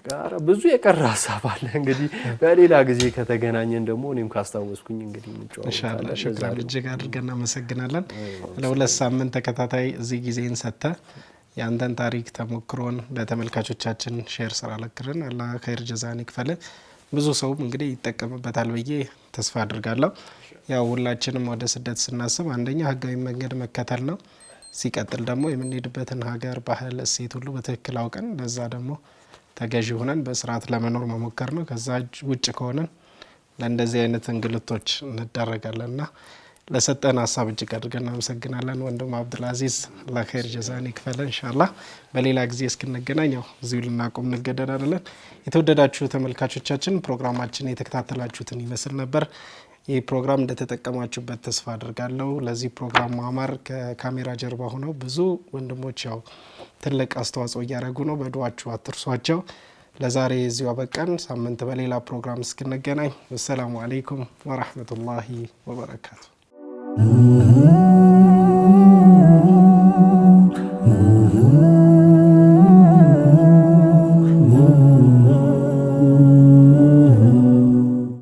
ጋር ብዙ የቀረ ሀሳብ አለ እንግዲህ በሌላ ጊዜ ከተገናኘን ደግሞ እኔም ካስታወስኩኝ እንግዲህ ኢንሻአላህ ሹክራን እጅግ አድርገን እናመሰግናለን። ለሁለት ሳምንት ተከታታይ እዚህ ጊዜን ሰጥተህ ያንተን ታሪክ ተሞክሮን ለተመልካቾቻችን ሼር ስላደረግን አላህ ኸይር ጀዛን ይክፈል። ብዙ ሰውም እንግዲህ ይጠቀምበታል ብዬ ተስፋ አድርጋለሁ። ያው ሁላችንም ወደ ስደት ስናስብ አንደኛ ህጋዊ መንገድ መከተል ነው። ሲቀጥል ደግሞ የምንሄድበትን ሀገር ባህል፣ እሴት ሁሉ በትክክል አውቀን ለዛ ደግሞ ተገዢ ሆነን በስርዓት ለመኖር መሞከር ነው። ከዛ ውጭ ከሆነን ለእንደዚህ አይነት እንግልቶች እንደረጋለንና ለሰጠን ሀሳብ እጅግ አድርገን እናመሰግናለን። ወንድም አብዱልአዚዝ አላህ ኸይር ጀዛን ይክፈለን። ኢንሻአላህ በሌላ ጊዜ እስክንገናኝ ያው እዚሁ ልናቆም እንገደዳለን። የተወደዳችሁ ተመልካቾቻችን ፕሮግራማችን የተከታተላችሁትን ይመስል ነበር። ይህ ፕሮግራም እንደተጠቀማችሁበት ተስፋ አድርጋለሁ። ለዚህ ፕሮግራም ማማር ከካሜራ ጀርባ ሆነው ብዙ ወንድሞች ያው ትልቅ አስተዋጽኦ እያደረጉ ነው። በዱዓችሁ አትርሷቸው። ለዛሬ እዚሁ አበቃን። ሳምንት በሌላ ፕሮግራም እስክንገናኝ ወሰላሙ አለይኩም ወራህመቱላሂ ወበረካቱ።